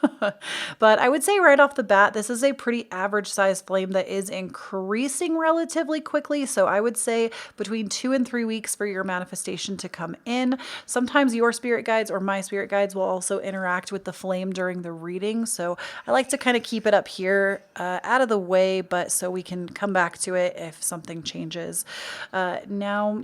But I would say right off the bat, this is a pretty average size flame that is increasing relatively quickly. So I would say between 2 and 3 weeks for your manifestation to come in. Sometimes your spirit guides or my spirit guides will also interact with the flame during the reading. So I like to kind of keep it up here out of the way, but so we can come back to it if something changes. Now,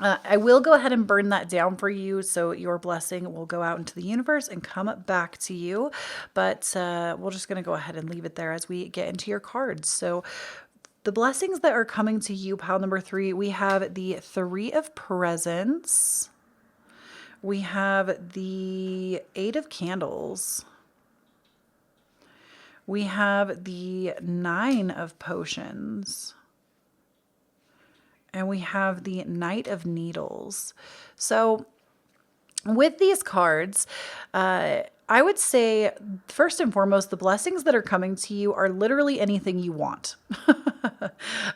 I will go ahead and burn that down for you, so your blessing will go out into the universe and come back to you. But we're just going to go ahead and leave it there as we get into your cards. So the blessings that are coming to you, pile number 3, we have the 3 of Presents. We have the 8 of Candles. We have the 9 of Potions. And we have the Knight of Needles. So with these cards, I would say, first and foremost, the blessings that are coming to you are literally anything you want.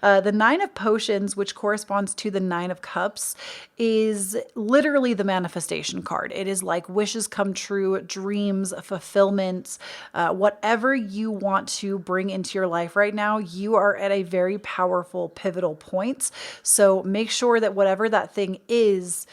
The 9 of Potions, which corresponds to the 9 of Cups, is literally the manifestation card. It is like wishes come true, dreams, fulfillment, whatever you want to bring into your life right now. You are at a very powerful, pivotal point. So make sure that whatever that thing is,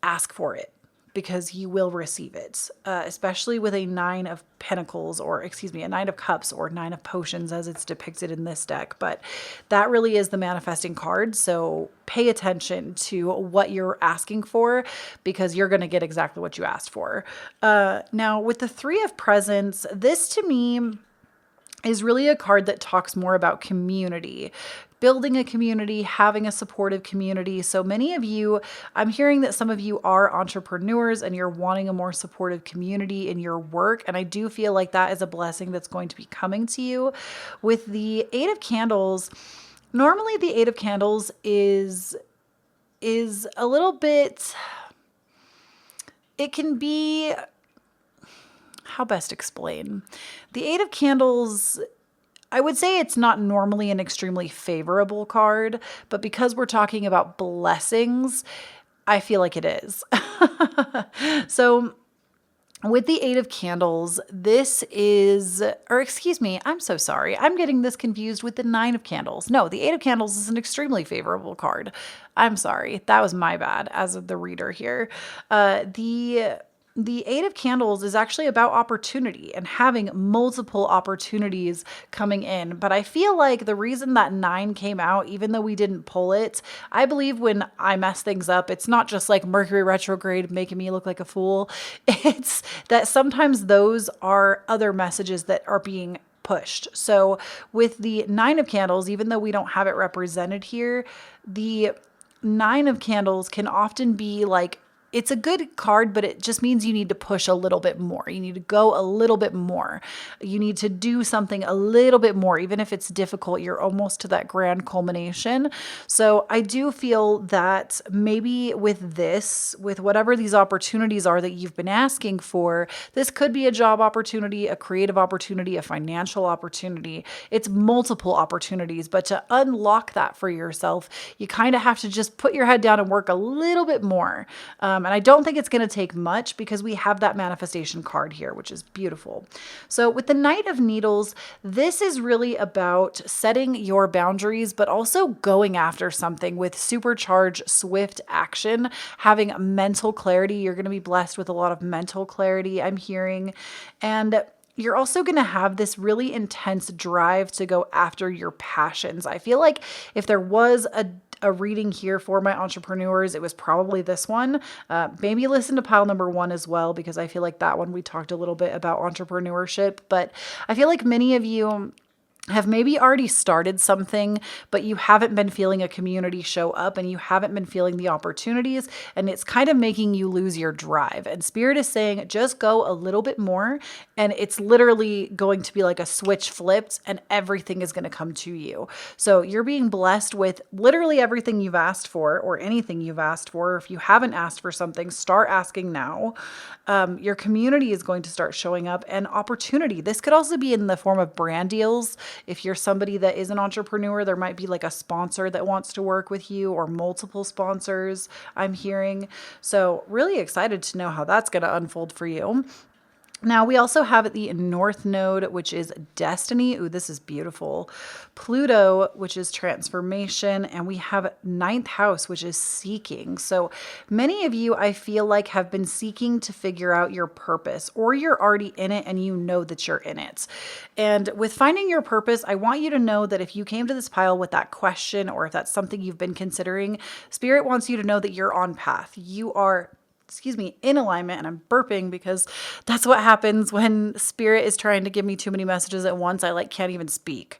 ask for it, because you will receive it, especially with a 9 of Pentacles, or excuse me, a 9 of Cups, or 9 of Potions as it's depicted in this deck. But that really is the manifesting card. So pay attention to what you're asking for, because you're going to get exactly what you asked for. Now with the 3 of Presents, this to me is really a card that talks more about community. building a community, having a supportive community. So many of you, I'm hearing that some of you are entrepreneurs and you're wanting a more supportive community in your work. And I do feel like that is a blessing that's going to be coming to you. With the Eight of Candles, normally the Eight of Candles is a little bit, it can be, how best explain? The Eight of Candles, I would say it's not normally an extremely favorable card, but because we're talking about blessings, I feel like it is. So with the Eight of Candles, this is, or excuse me, I'm so sorry. I'm getting this confused with the Nine of Candles. No, the Eight of Candles is an extremely favorable card. I'm sorry. That was my bad as the reader here. The Eight of Candles is actually about opportunity and having multiple opportunities coming in. But I feel like the reason that 9 came out, even though we didn't pull it, I believe when I mess things up, it's not just like Mercury retrograde making me look like a fool. It's that sometimes those are other messages that are being pushed. So with the Nine of Candles, even though we don't have it represented here, the Nine of Candles can often be like, it's a good card, but it just means you need to push a little bit more. You need to go a little bit more. You need to do something a little bit more. Even if it's difficult, you're almost to that grand culmination. So I do feel that maybe with this, with whatever these opportunities are that you've been asking for, this could be a job opportunity, a creative opportunity, a financial opportunity. It's multiple opportunities, but to unlock that for yourself, you kind of have to just put your head down and work a little bit more. And I don't think it's going to take much because we have that manifestation card here, which is beautiful. So with the Knight of Needles, this is really about setting your boundaries, but also going after something with supercharged, swift action, having mental clarity. You're going to be blessed with a lot of mental clarity, I'm hearing. And you're also going to have this really intense drive to go after your passions. I feel like if there was a reading here for my entrepreneurs, it was probably this one. Maybe listen to pile number 1 as well, because I feel like that one we talked a little bit about entrepreneurship, but I feel like many of you have maybe already started something, but you haven't been feeling a community show up and you haven't been feeling the opportunities, and it's kind of making you lose your drive. And Spirit is saying, just go a little bit more, and it's literally going to be like a switch flipped and everything is going to come to you. So you're being blessed with literally everything you've asked for, or anything you've asked for. If you haven't asked for something, start asking now. Your community is going to start showing up, and opportunity. This could also be in the form of brand deals. If you're somebody that is an entrepreneur, there might be like a sponsor that wants to work with you, or multiple sponsors, I'm hearing. So really excited to know how that's going to unfold for you. Now, we also have the North Node, which is destiny. Ooh, this is beautiful. Pluto, which is transformation. And we have 9th house, which is seeking. So many of you, I feel like, have been seeking to figure out your purpose, or you're already in it and you know that you're in it. And with finding your purpose, I want you to know that if you came to this pile with that question, or if that's something you've been considering, Spirit wants you to know that you're on path. You are in alignment. And I'm burping because that's what happens when Spirit is trying to give me too many messages at once. I can't even speak.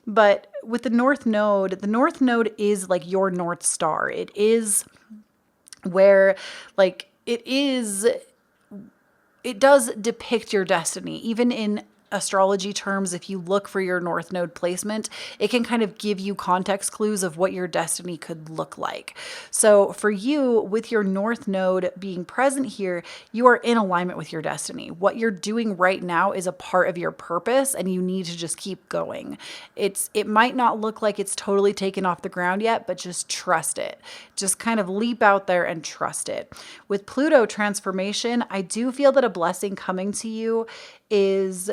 But with the North Node is like your North Star. It is where it does depict your destiny. Even in astrology terms, if you look for your North Node placement, it can kind of give you context clues of what your destiny could look like. So for you, with your North Node being present here, you are in alignment with your destiny. What you're doing right now is a part of your purpose, and you need to just keep going. It might not look like it's totally taken off the ground yet, but just trust it. Just kind of leap out there and trust it. With Pluto transformation, I do feel that a blessing coming to you is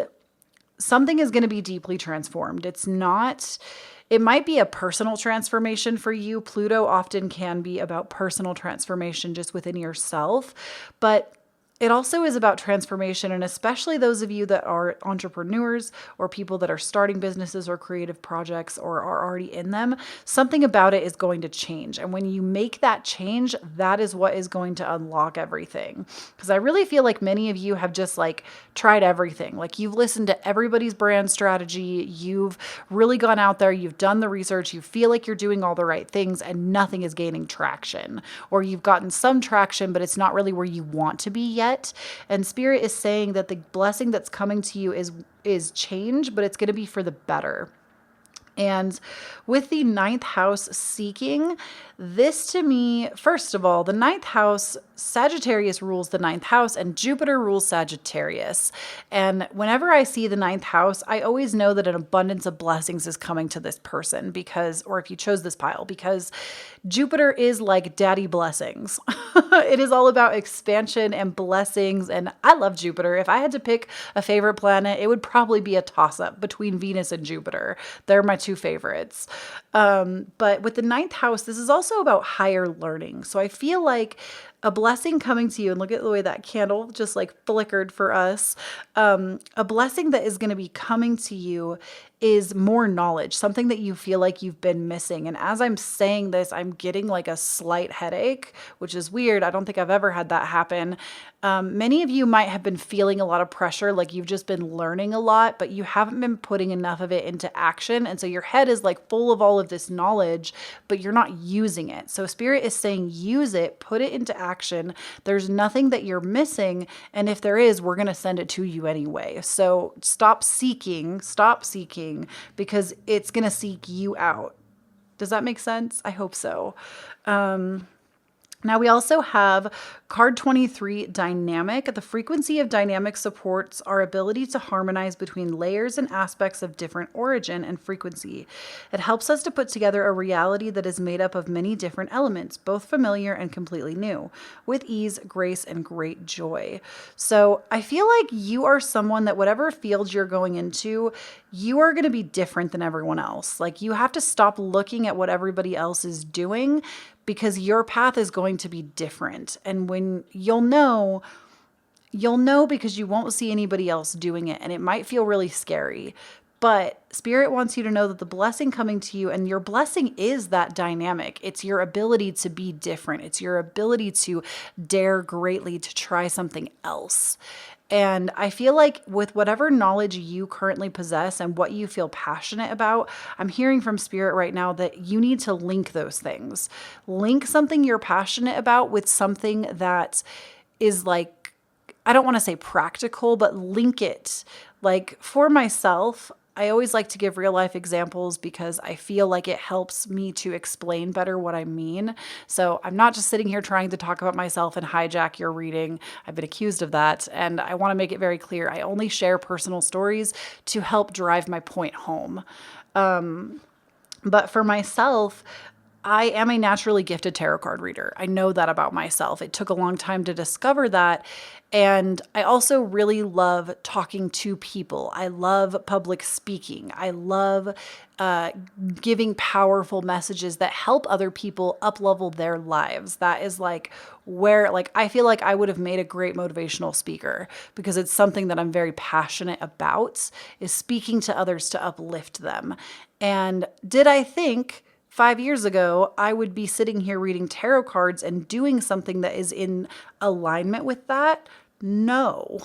something is going to be deeply transformed. It might be a personal transformation for you. Pluto often can be about personal transformation just within yourself, but It also is about transformation, and especially those of you that are entrepreneurs or people that are starting businesses or creative projects or are already in them, something about it is going to change. And when you make that change, that is what is going to unlock everything. Because I really feel like many of you have just like tried everything. Like you've listened to everybody's brand strategy. You've really gone out there. You've done the research. You feel like you're doing all the right things and nothing is gaining traction. Or you've gotten some traction, but it's not really where you want to be yet. And Spirit is saying that the blessing that's coming to you is change, but it's going to be for the better. And with the ninth house seeking, this to me, first of all, the ninth house, Sagittarius rules the ninth house and Jupiter rules Sagittarius. And whenever I see the ninth house, I always know that an abundance of blessings is coming to this person because, or if you chose this pile, because Jupiter is like daddy blessings. It is all about expansion and blessings. And I love Jupiter. If I had to pick a favorite planet, it would probably be a toss-up between Venus and Jupiter. They're my two favorites. But with the ninth house, this is also about higher learning. So I feel like a blessing coming to you, and look at the way that candle just like flickered for us. A blessing that is going to be coming to you is more knowledge, something that you feel like you've been missing. And as I'm saying this, I'm getting like a slight headache, which is weird. I don't think I've ever had that happen. Many of you might have been feeling a lot of pressure, like you've just been learning a lot, but you haven't been putting enough of it into action. And so your head is like full of all of this knowledge, but you're not using it. So Spirit is saying, use it, put it into action. There's nothing that you're missing. And if there is, we're going to send it to you anyway. So stop seeking, because it's going to seek you out. Does that make sense? I hope so. Now we also have card 23, dynamic. The frequency of dynamic supports our ability to harmonize between layers and aspects of different origin and frequency. It helps us to put together a reality that is made up of many different elements, both familiar and completely new, with ease, grace, and great joy. So I feel like you are someone that whatever field you're going into, you are going to be different than everyone else. Like you have to stop looking at what everybody else is doing, because your path is going to be different. And when you'll know because you won't see anybody else doing it. And it might feel really scary, but Spirit wants you to know that the blessing coming to you, and your blessing is that dynamic. It's your ability to be different. It's your ability to dare greatly to try something else. And I feel like with whatever knowledge you currently possess and what you feel passionate about, I'm hearing from Spirit right now that you need to link those things. Link something you're passionate about with something that is like, I don't want to say practical, but link it. Like for myself, I always like to give real life examples because I feel like it helps me to explain better what I mean. So I'm not just sitting here trying to talk about myself and hijack your reading. I've been accused of that. And I want to make it very clear. I only share personal stories to help drive my point home. But for myself, I am a naturally gifted tarot card reader. I know that about myself. It took a long time to discover that. And I also really love talking to people. I love public speaking. I love giving powerful messages that help other people up-level their lives. That is like where, like, I feel like I would have made a great motivational speaker because it's something that I'm very passionate about, is speaking to others to uplift them. And did I think 5 years ago, I would be sitting here reading tarot cards and doing something that is in alignment with that? No,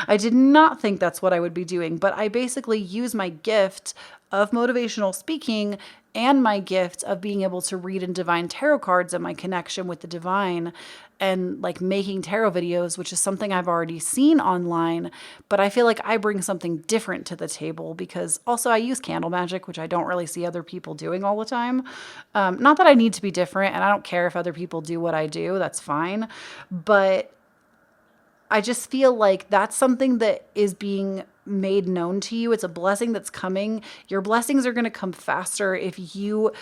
I did not think that's what I would be doing, but I basically use my gift of motivational speaking and my gift of being able to read and divine tarot cards and my connection with the divine and like making tarot videos, which is something I've already seen online, but I feel like I bring something different to the table because also I use candle magic, which I don't really see other people doing all the time. Not that I need to be different, and I don't care if other people do what I do, that's fine, but I just feel like that's something that is being made known to you. It's a blessing that's coming. Your blessings are going to come faster if you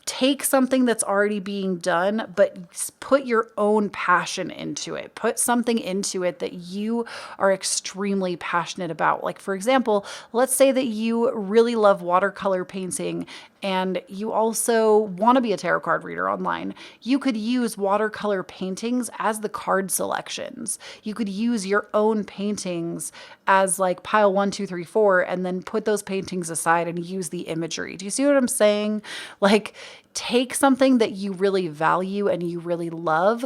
take something that's already being done, but put your own passion into it. Put something into it that you are extremely passionate about. Like, for example, let's say that you really love watercolor painting and you also want to be a tarot card reader online. You could use watercolor paintings as the card selections. You could use your own paintings as like pile 1, 2, 3, 4, and then put those paintings aside and use the imagery. Do you see what I'm saying? Like, take something that you really value and you really love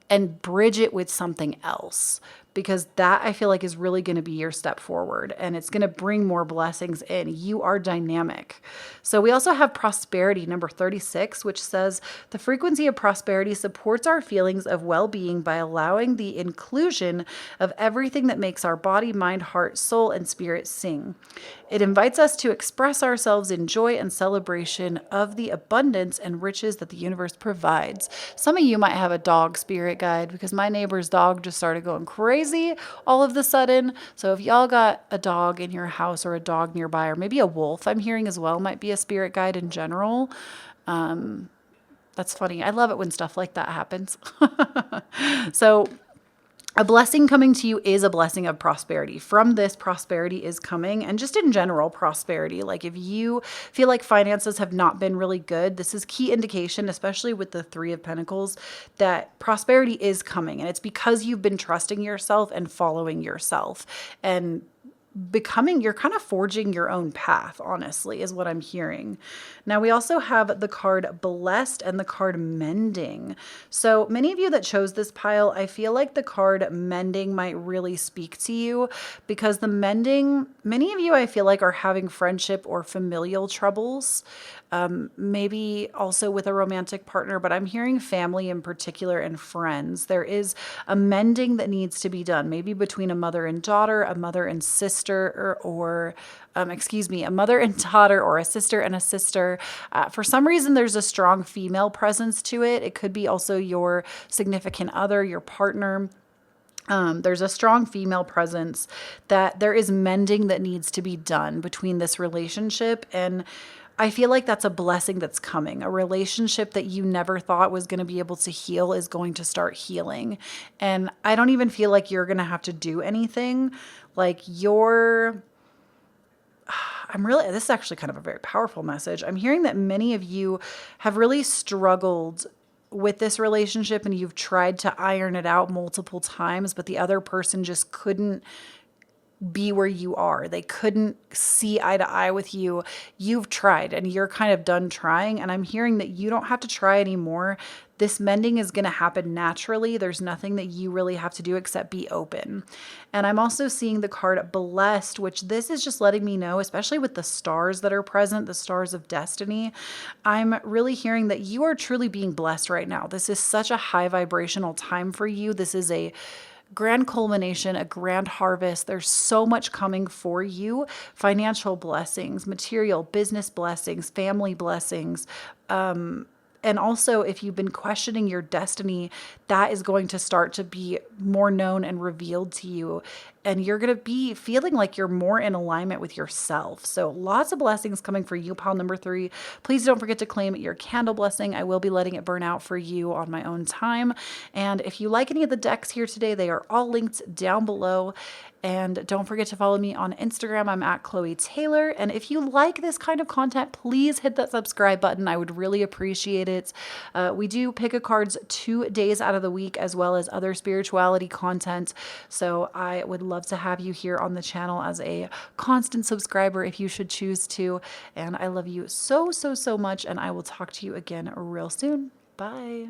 and bridge it with something else, because that I feel like is really going to be your step forward and it's going to bring more blessings in. You are dynamic. So we also have prosperity, number 36, which says the frequency of prosperity supports our feelings of well-being by allowing the inclusion of everything that makes our body, mind, heart, soul, and spirit sing. It invites us to express ourselves in joy and celebration of the abundance and riches that the universe provides. Some of you might have a dog spirit guide, because my neighbor's dog just started going crazy all of the sudden. So if y'all got a dog in your house or a dog nearby, or maybe a wolf, I'm hearing as well, might be a spirit guide in general. That's funny. I love it when stuff like that happens. So a blessing coming to you is a blessing of prosperity. From this, prosperity is coming, and just in general, prosperity. Like if you feel like finances have not been really good, this is key indication, especially with the 3 of Pentacles, that prosperity is coming. And it's because you've been trusting yourself and following yourself and you're kind of forging your own path, honestly, is what I'm hearing. Now, we also have the card blessed and the card mending. So many of you that chose this pile, I feel like the card mending might really speak to you, because the mending, many of you I feel like are having friendship or familial troubles, maybe also with a romantic partner, but I'm hearing family in particular and friends. There is a mending that needs to be done, maybe between a mother and daughter, a mother and sister, or a mother and daughter, or a sister and a sister. For some reason, there's a strong female presence to it. It could be also your significant other, your partner. There's a strong female presence that there is mending that needs to be done between this relationship. And I feel like that's a blessing that's coming. A relationship that you never thought was going to be able to heal is going to start healing. And I don't even feel like you're going to have to do anything. Like this is actually kind of a very powerful message. I'm hearing that many of you have really struggled with this relationship and you've tried to iron it out multiple times, but the other person just couldn't be where you are. They couldn't see eye to eye with you. You've tried and you're kind of done trying. And I'm hearing that you don't have to try anymore. This mending is going to happen naturally. There's nothing that you really have to do except be open. And I'm also seeing the card blessed, which this is just letting me know, especially with the stars that are present, the stars of destiny. I'm really hearing that you are truly being blessed right now. This is such a high vibrational time for you. This is a grand culmination, a grand harvest. There's so much coming for you. Financial blessings, material, business blessings, family blessings. And also, if you've been questioning your destiny, that is going to start to be more known and revealed to you. And you're going to be feeling like you're more in alignment with yourself. So lots of blessings coming for you, pile number 3. Please don't forget to claim your candle blessing. I will be letting it burn out for you on my own time. And if you like any of the decks here today, they are all linked down below. And don't forget to follow me on Instagram. I'm at Kloee Taylor. And if you like this kind of content, please hit that subscribe button. I would really appreciate it. We do pick a cards 2 days out of the week, as well as other spirituality content. So I would love to have you here on the channel as a constant subscriber if you should choose to. And I love you so, so, so much. And I will talk to you again real soon. Bye.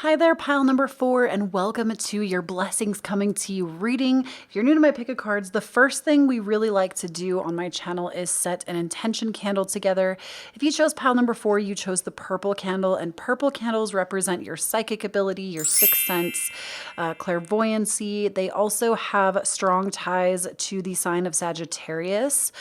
Hi there, pile number 4, and welcome to your blessings coming to you reading. If you're new to my pick of cards, the first thing we really like to do on my channel is set an intention candle together. If you chose pile number 4, you chose the purple candle, and purple candles represent your psychic ability, your sixth sense, clairvoyancy. They also have strong ties to the sign of Sagittarius.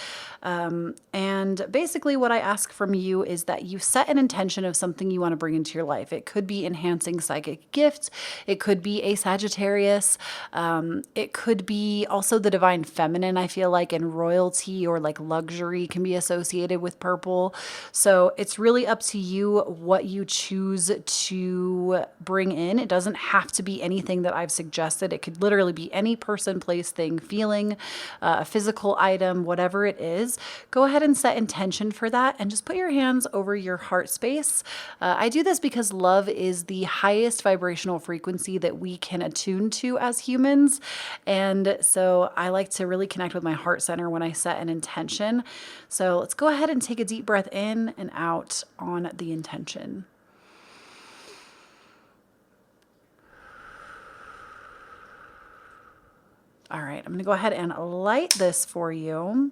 And basically what I ask from you is that you set an intention of something you want to bring into your life. It could be enhancing psychic gift. It could be a Sagittarius. It could be also the divine feminine, I feel like, and royalty or like luxury can be associated with purple. So it's really up to you what you choose to bring in. It doesn't have to be anything that I've suggested. It could literally be any person, place, thing, feeling, a physical item, whatever it is. Go ahead and set intention for that and just put your hands over your heart space. I do this because love is the highest vibrational frequency that we can attune to as humans. And so I like to really connect with my heart center when I set an intention. So let's go ahead and take a deep breath in and out on the intention. All right, I'm going to go ahead and light this for you.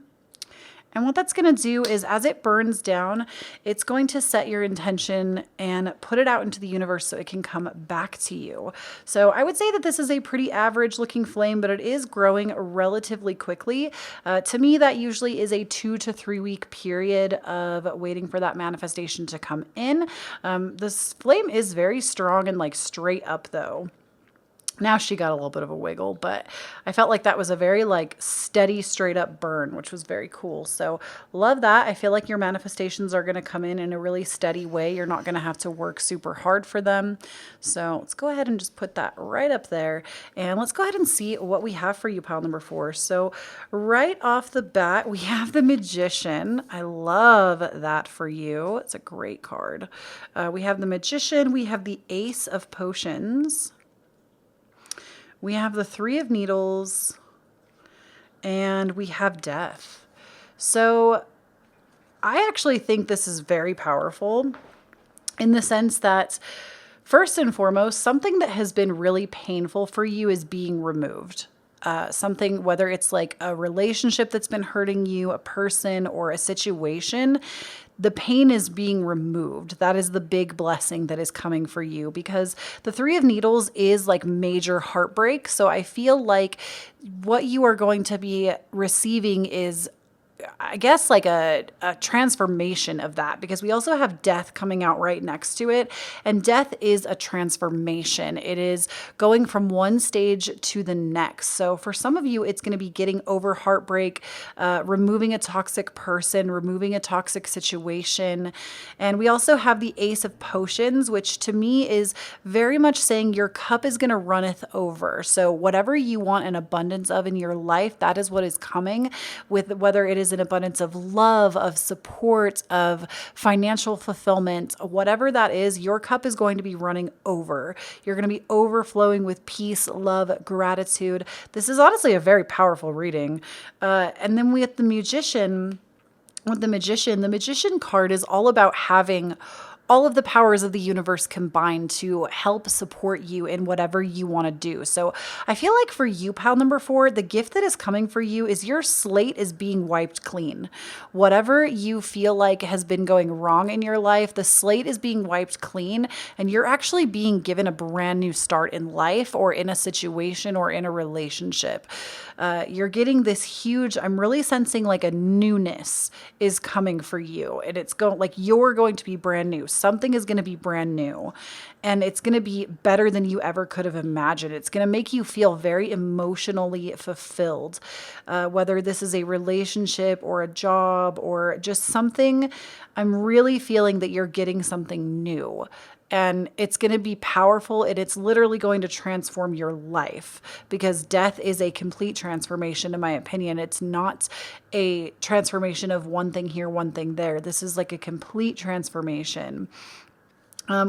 And what that's going to do is as it burns down, it's going to set your intention and put it out into the universe so it can come back to you. So I would say that this is a pretty average looking flame, but it is growing relatively quickly. To me, that usually is a 2 to 3 week period of waiting for that manifestation to come in. This flame is very strong and like straight up though. Now she got a little bit of a wiggle, but I felt like that was a very like steady, straight up burn, which was very cool. So love that. I feel like your manifestations are going to come in a really steady way. You're not going to have to work super hard for them. So let's go ahead and just put that right up there. And let's go ahead and see what we have for you, pile number 4. So right off the bat, we have the Magician. I love that for you. It's a great card. We have the Magician. We have the Ace of Potions. We have the 3 of Needles, and we have Death. So I actually think this is very powerful in the sense that, first and foremost, something that has been really painful for you is being removed. Something, whether it's like a relationship that's been hurting you, a person, or a situation, the pain is being removed. That is the big blessing that is coming for you, because the 3 of Needles is like major heartbreak. So I feel like what you are going to be receiving is, I guess, like a transformation of that, because we also have Death coming out right next to it. And Death is a transformation. It is going from one stage to the next. So for some of you, it's going to be getting over heartbreak, removing a toxic person, removing a toxic situation. And we also have the Ace of Potions, which to me is very much saying your cup is going to runneth over. So whatever you want an abundance of in your life, that is what is coming, with whether it is an abundance of love, of support, of financial fulfillment, whatever that is, your cup is going to be running over. You're going to be overflowing with peace, love, gratitude. This is honestly a very powerful reading. And then we have the Magician. With the Magician card is all about having all of the powers of the universe combined to help support you in whatever you want to do. So I feel like for you, pile number 4, the gift that is coming for you is your slate is being wiped clean. Whatever you feel like has been going wrong in your life, the slate is being wiped clean, and you're actually being given a brand new start in life, or in a situation, or in a relationship. You're getting this huge, I'm really sensing like a newness is coming for you, and it's going like you're going to be brand new. Something is going to be brand new, and it's going to be better than you ever could have imagined. It's going to make you feel very emotionally fulfilled, whether this is a relationship or a job or just something. I'm really feeling that you're getting something new. And it's going to be powerful, and it's literally going to transform your life, because Death is a complete transformation, in my opinion. It's not a transformation of one thing here, one thing there. This is like a complete transformation.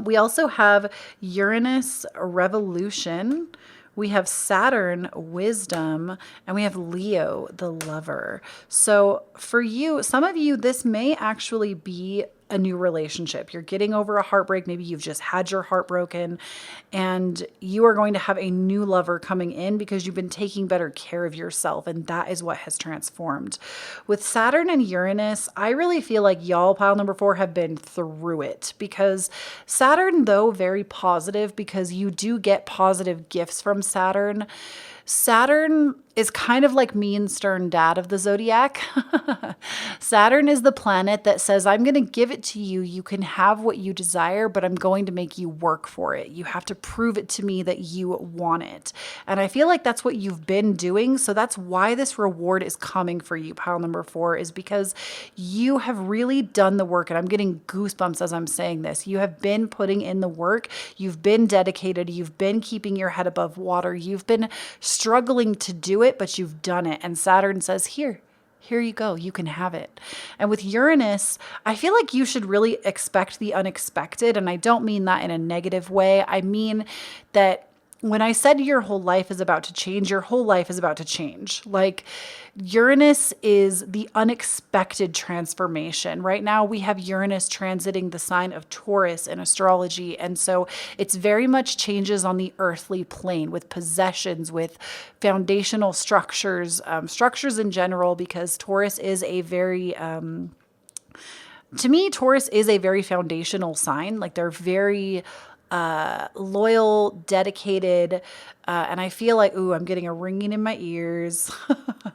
We also have Uranus, Revolution. We have Saturn, Wisdom, and we have Leo, the Lover. So for you, some of you, this may actually be a new relationship. You're getting over a heartbreak. Maybe you've just had your heart broken, and you are going to have a new lover coming in because you've been taking better care of yourself, and that is what has transformed. With Saturn and Uranus, I really feel like y'all, pile number 4, have been through it, because Saturn, though very positive, because you do get positive gifts from Saturn. Saturn is kind of like mean, stern dad of the zodiac. Saturn is the planet that says, I'm going to give it to you. You can have what you desire, but I'm going to make you work for it. You have to prove it to me that you want it. And I feel like that's what you've been doing. So that's why this reward is coming for you, pile number 4, is because you have really done the work. And I'm getting goosebumps as I'm saying this. You have been putting in the work. You've been dedicated. You've been keeping your head above water. You've been struggling to do it, but you've done it. And Saturn says, here you go. You can have it. And with Uranus, I feel like you should really expect the unexpected. And I don't mean that in a negative way. I mean that when I said your whole life is about to change, your whole life is about to change. Like Uranus is the unexpected transformation. Right now we have Uranus transiting the sign of Taurus in astrology. And so it's very much changes on the earthly plane with possessions, with foundational structures, structures in general, because Taurus is a very, to me, Taurus is a very foundational sign. Like they're very loyal, dedicated, and I feel like, ooh, I'm getting a ringing in my ears.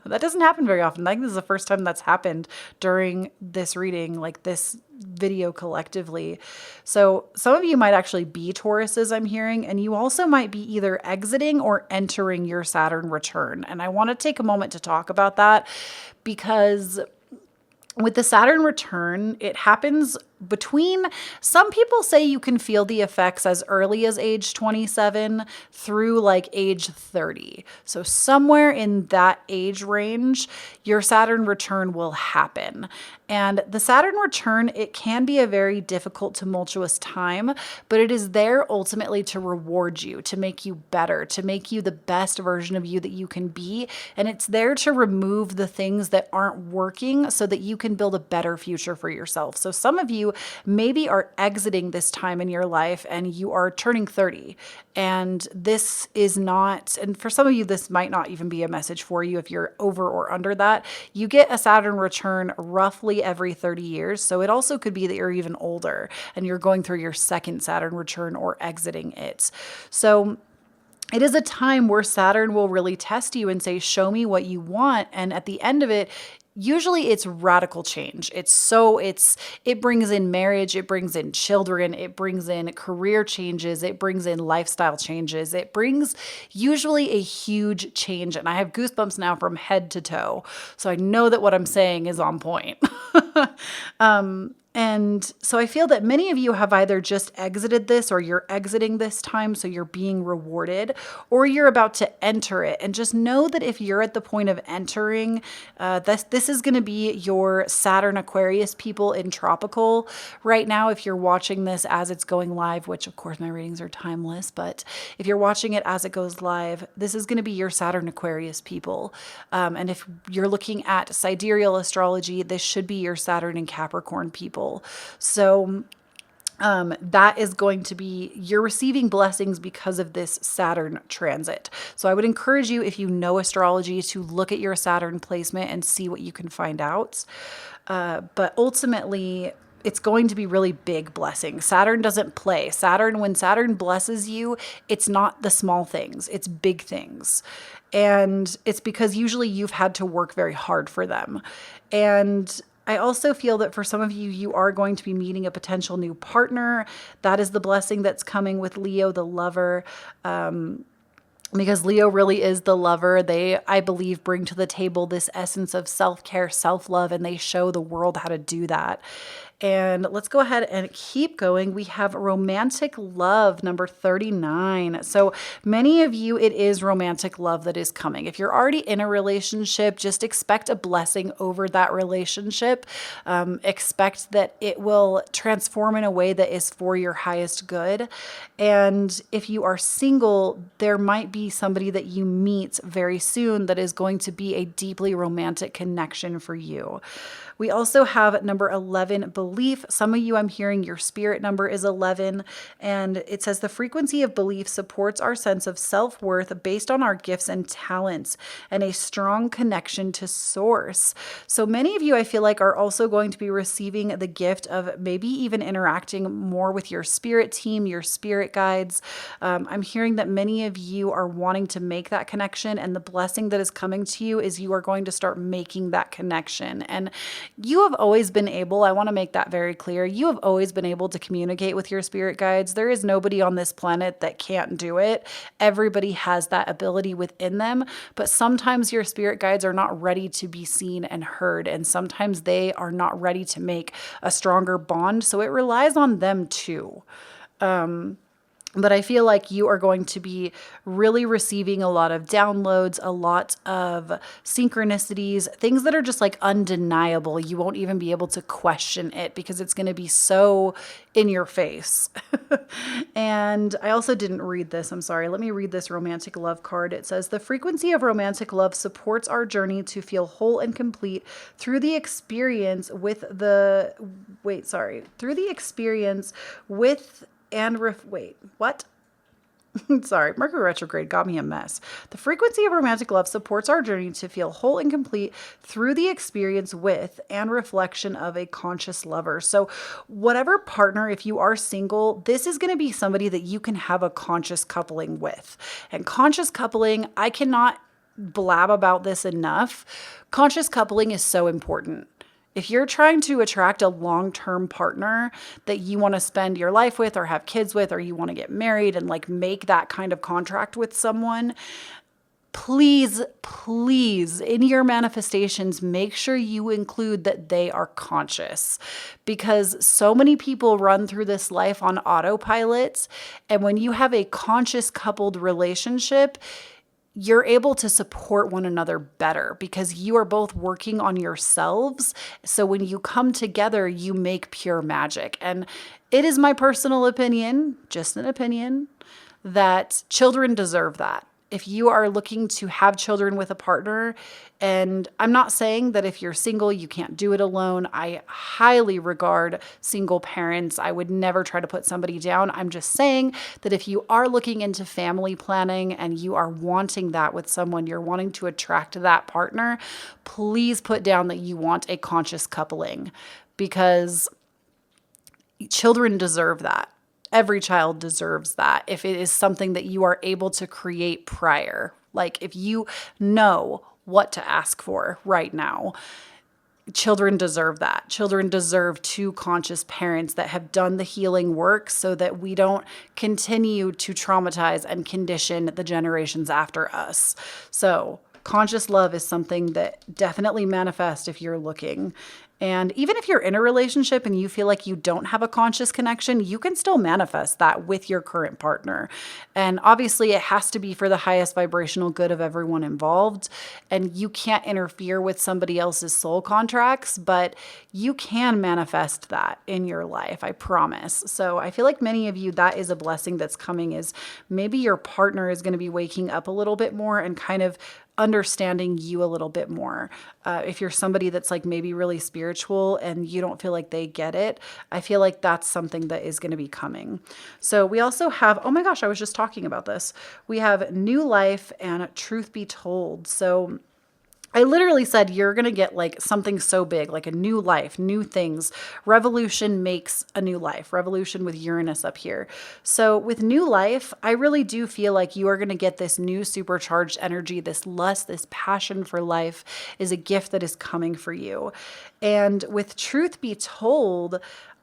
That doesn't happen very often. I think this is the first time that's happened during this reading, like this video collectively. So some of you might actually be Tauruses, I'm hearing, and you also might be either exiting or entering your Saturn return. And I want to take a moment to talk about that because with the Saturn return, it happens between, some people say you can feel the effects as early as age 27 through like age 30. So somewhere in that age range, your Saturn return will happen. And the Saturn return, it can be a very difficult, tumultuous time, but it is there ultimately to reward you, to make you better, to make you the best version of you that you can be. And it's there to remove the things that aren't working so that you can build a better future for yourself. So some of you maybe are exiting this time in your life and you are turning 30. And this is not, and for some of you, this might not even be a message for you if you're over or under that. You get a Saturn return roughly every 30 years. So it also could be that you're even older and you're going through your second Saturn return or exiting it. So it is a time where Saturn will really test you and say, show me what you want. And at the end of it, usually it's radical change. It brings in marriage, it brings in children, it brings in career changes, it brings in lifestyle changes. It brings usually a huge change. And I have goosebumps now from head to toe. So I know that what I'm saying is on point. And so I feel that many of you have either just exited this or you're exiting this time, so you're being rewarded, or you're about to enter it. And just know that if you're at the point of entering, this is going to be your Saturn Aquarius people in tropical right now. If you're watching this as it's going live, which of course my readings are timeless, but if you're watching it as it goes live, this is going to be your Saturn Aquarius people. And if you're looking at sidereal astrology, this should be your Saturn and Capricorn people. So that is going to be, you're receiving blessings because of this Saturn transit. So I would encourage you, if you know astrology, to look at your Saturn placement and see what you can find out. But ultimately, it's going to be really big blessings. Saturn doesn't play. When Saturn blesses you, it's not the small things, it's big things. And it's because usually you've had to work very hard for them. And I also feel that for some of you, you are going to be meeting a potential new partner. That is the blessing that's coming with Leo, the lover. Because Leo really is the lover. They, I believe, bring to the table this essence of self-care, self-love, and they show the world how to do that. And let's go ahead and keep going. We have romantic love, number 39. So many of you, it is romantic love that is coming. If you're already in a relationship, just expect a blessing over that relationship. Expect that it will transform in a way that is for your highest good. And if you are single, there might be somebody that you meet very soon that is going to be a deeply romantic connection for you. We also have number 11, belief. Some of you, I'm hearing your spirit number is 11, and it says the frequency of belief supports our sense of self-worth based on our gifts and talents and a strong connection to source. So many of you, I feel like, are also going to be receiving the gift of maybe even interacting more with your spirit team, your spirit guides. I'm hearing that many of you are wanting to make that connection, and the blessing that is coming to you is you are going to start making that connection. And you have always been able, I want to make that very clear, you have always been able to communicate with your spirit guides. There is nobody on this planet that can't do it. Everybody has that ability within them, but sometimes your spirit guides are not ready to be seen and heard, and sometimes they are not ready to make a stronger bond, so it relies on them too. But I feel like you are going to be really receiving a lot of downloads, a lot of synchronicities, things that are just like undeniable. You won't even be able to question it because it's going to be so in your face. And I also didn't read this. I'm sorry. Let me read this romantic love card. It says, the frequency of romantic love supports our journey to feel whole and complete through the experience with Sorry, Mercury retrograde got me a mess. The frequency of romantic love supports our journey to feel whole and complete through the experience with and reflection of a conscious lover. So whatever partner, if you are single, this is going to be somebody that you can have a conscious coupling with. And conscious coupling, I cannot blab about this enough. Conscious coupling is so important. If you're trying to attract a long-term partner that you want to spend your life with or have kids with, or you want to get married and like make that kind of contract with someone, please, please, in your manifestations, make sure you include that they are conscious, because so many people run through this life on autopilot. And when you have a conscious coupled relationship, you're able to support one another better because you are both working on yourselves. So when you come together, you make pure magic. And it is my personal opinion, just an opinion, that children deserve that. If you are looking to have children with a partner, and I'm not saying that if you're single, you can't do it alone. I highly regard single parents. I would never try to put somebody down. I'm just saying that if you are looking into family planning and you are wanting that with someone, you're wanting to attract that partner, please put down that you want a conscious coupling, because children deserve that. Every child deserves that if it is something that you are able to create prior. Like if you know what to ask for right now, children deserve that. Children deserve two conscious parents that have done the healing work so that we don't continue to traumatize and condition the generations after us. So conscious love is something that definitely manifests if you're looking. And even if you're in a relationship and you feel like you don't have a conscious connection, you can still manifest that with your current partner. And obviously it has to be for the highest vibrational good of everyone involved. And you can't interfere with somebody else's soul contracts, but you can manifest that in your life, I promise. So I feel like many of you, that is a blessing that's coming, is maybe your partner is going to be waking up a little bit more and kind of understanding you a little bit more. If you're somebody that's like maybe really spiritual and you don't feel like they get it, I feel like that's something that is going to be coming. So we also have, oh my gosh, I was just talking about this. We have new life and truth be told. So I literally said you're going to get like something so big, like a new life, new things. Revolution makes a new life. Revolution with Uranus up here. So with new life, I really do feel like you are going to get this new supercharged energy. This lust, this passion for life is a gift that is coming for you. And with truth be told,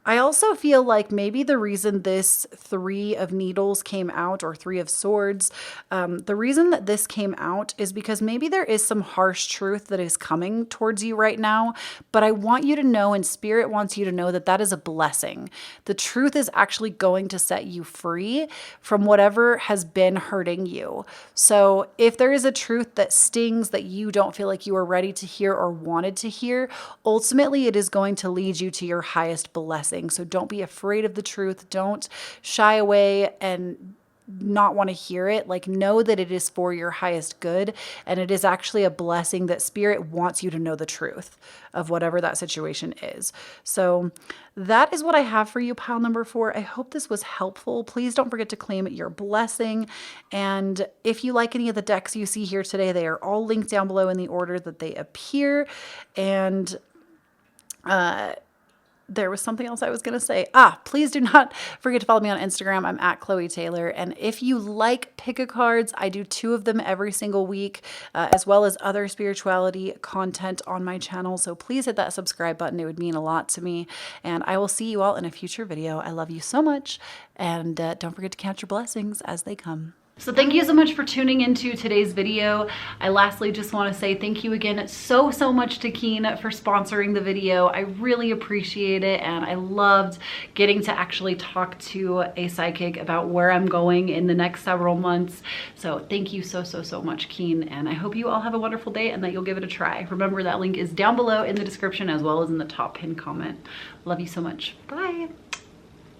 I also feel like maybe the reason this 3 of Needles came out, or 3 of Swords, the reason that this came out is because maybe there is some harsh truth that is coming towards you right now. But I want you to know, and Spirit wants you to know, that that is a blessing. The truth is actually going to set you free from whatever has been hurting you. So if there is a truth that stings, that you don't feel like you are ready to hear or wanted to hear, ultimately it is going to lead you to your highest blessing. So don't be afraid of the truth. Don't shy away and not want to hear it. Like, know that it is for your highest good. And it is actually a blessing that Spirit wants you to know the truth of whatever that situation is. So that is what I have for you, pile number 4. I hope this was helpful. Please don't forget to claim your blessing. And if you like any of the decks you see here today, they are all linked down below in the order that they appear. And, there was something else I was going to say. Please do not forget to follow me on Instagram. I'm at Kloee Taylor. And if you like pick a cards, I do 2 of them every single week, as well as other spirituality content on my channel. So please hit that subscribe button. It would mean a lot to me. And I will see you all in a future video. I love you so much. And don't forget to count your blessings as they come. So thank you so much for tuning into today's video. I lastly just want to say thank you again so much to Keen for sponsoring the video. I really appreciate it, and I loved getting to actually talk to a psychic about where I'm going in the next several months. So thank you so much, Keen, and I hope you all have a wonderful day and that you'll give it a try. Remember, that link is down below in the description as well as in the top pinned comment. Love you so much. Bye.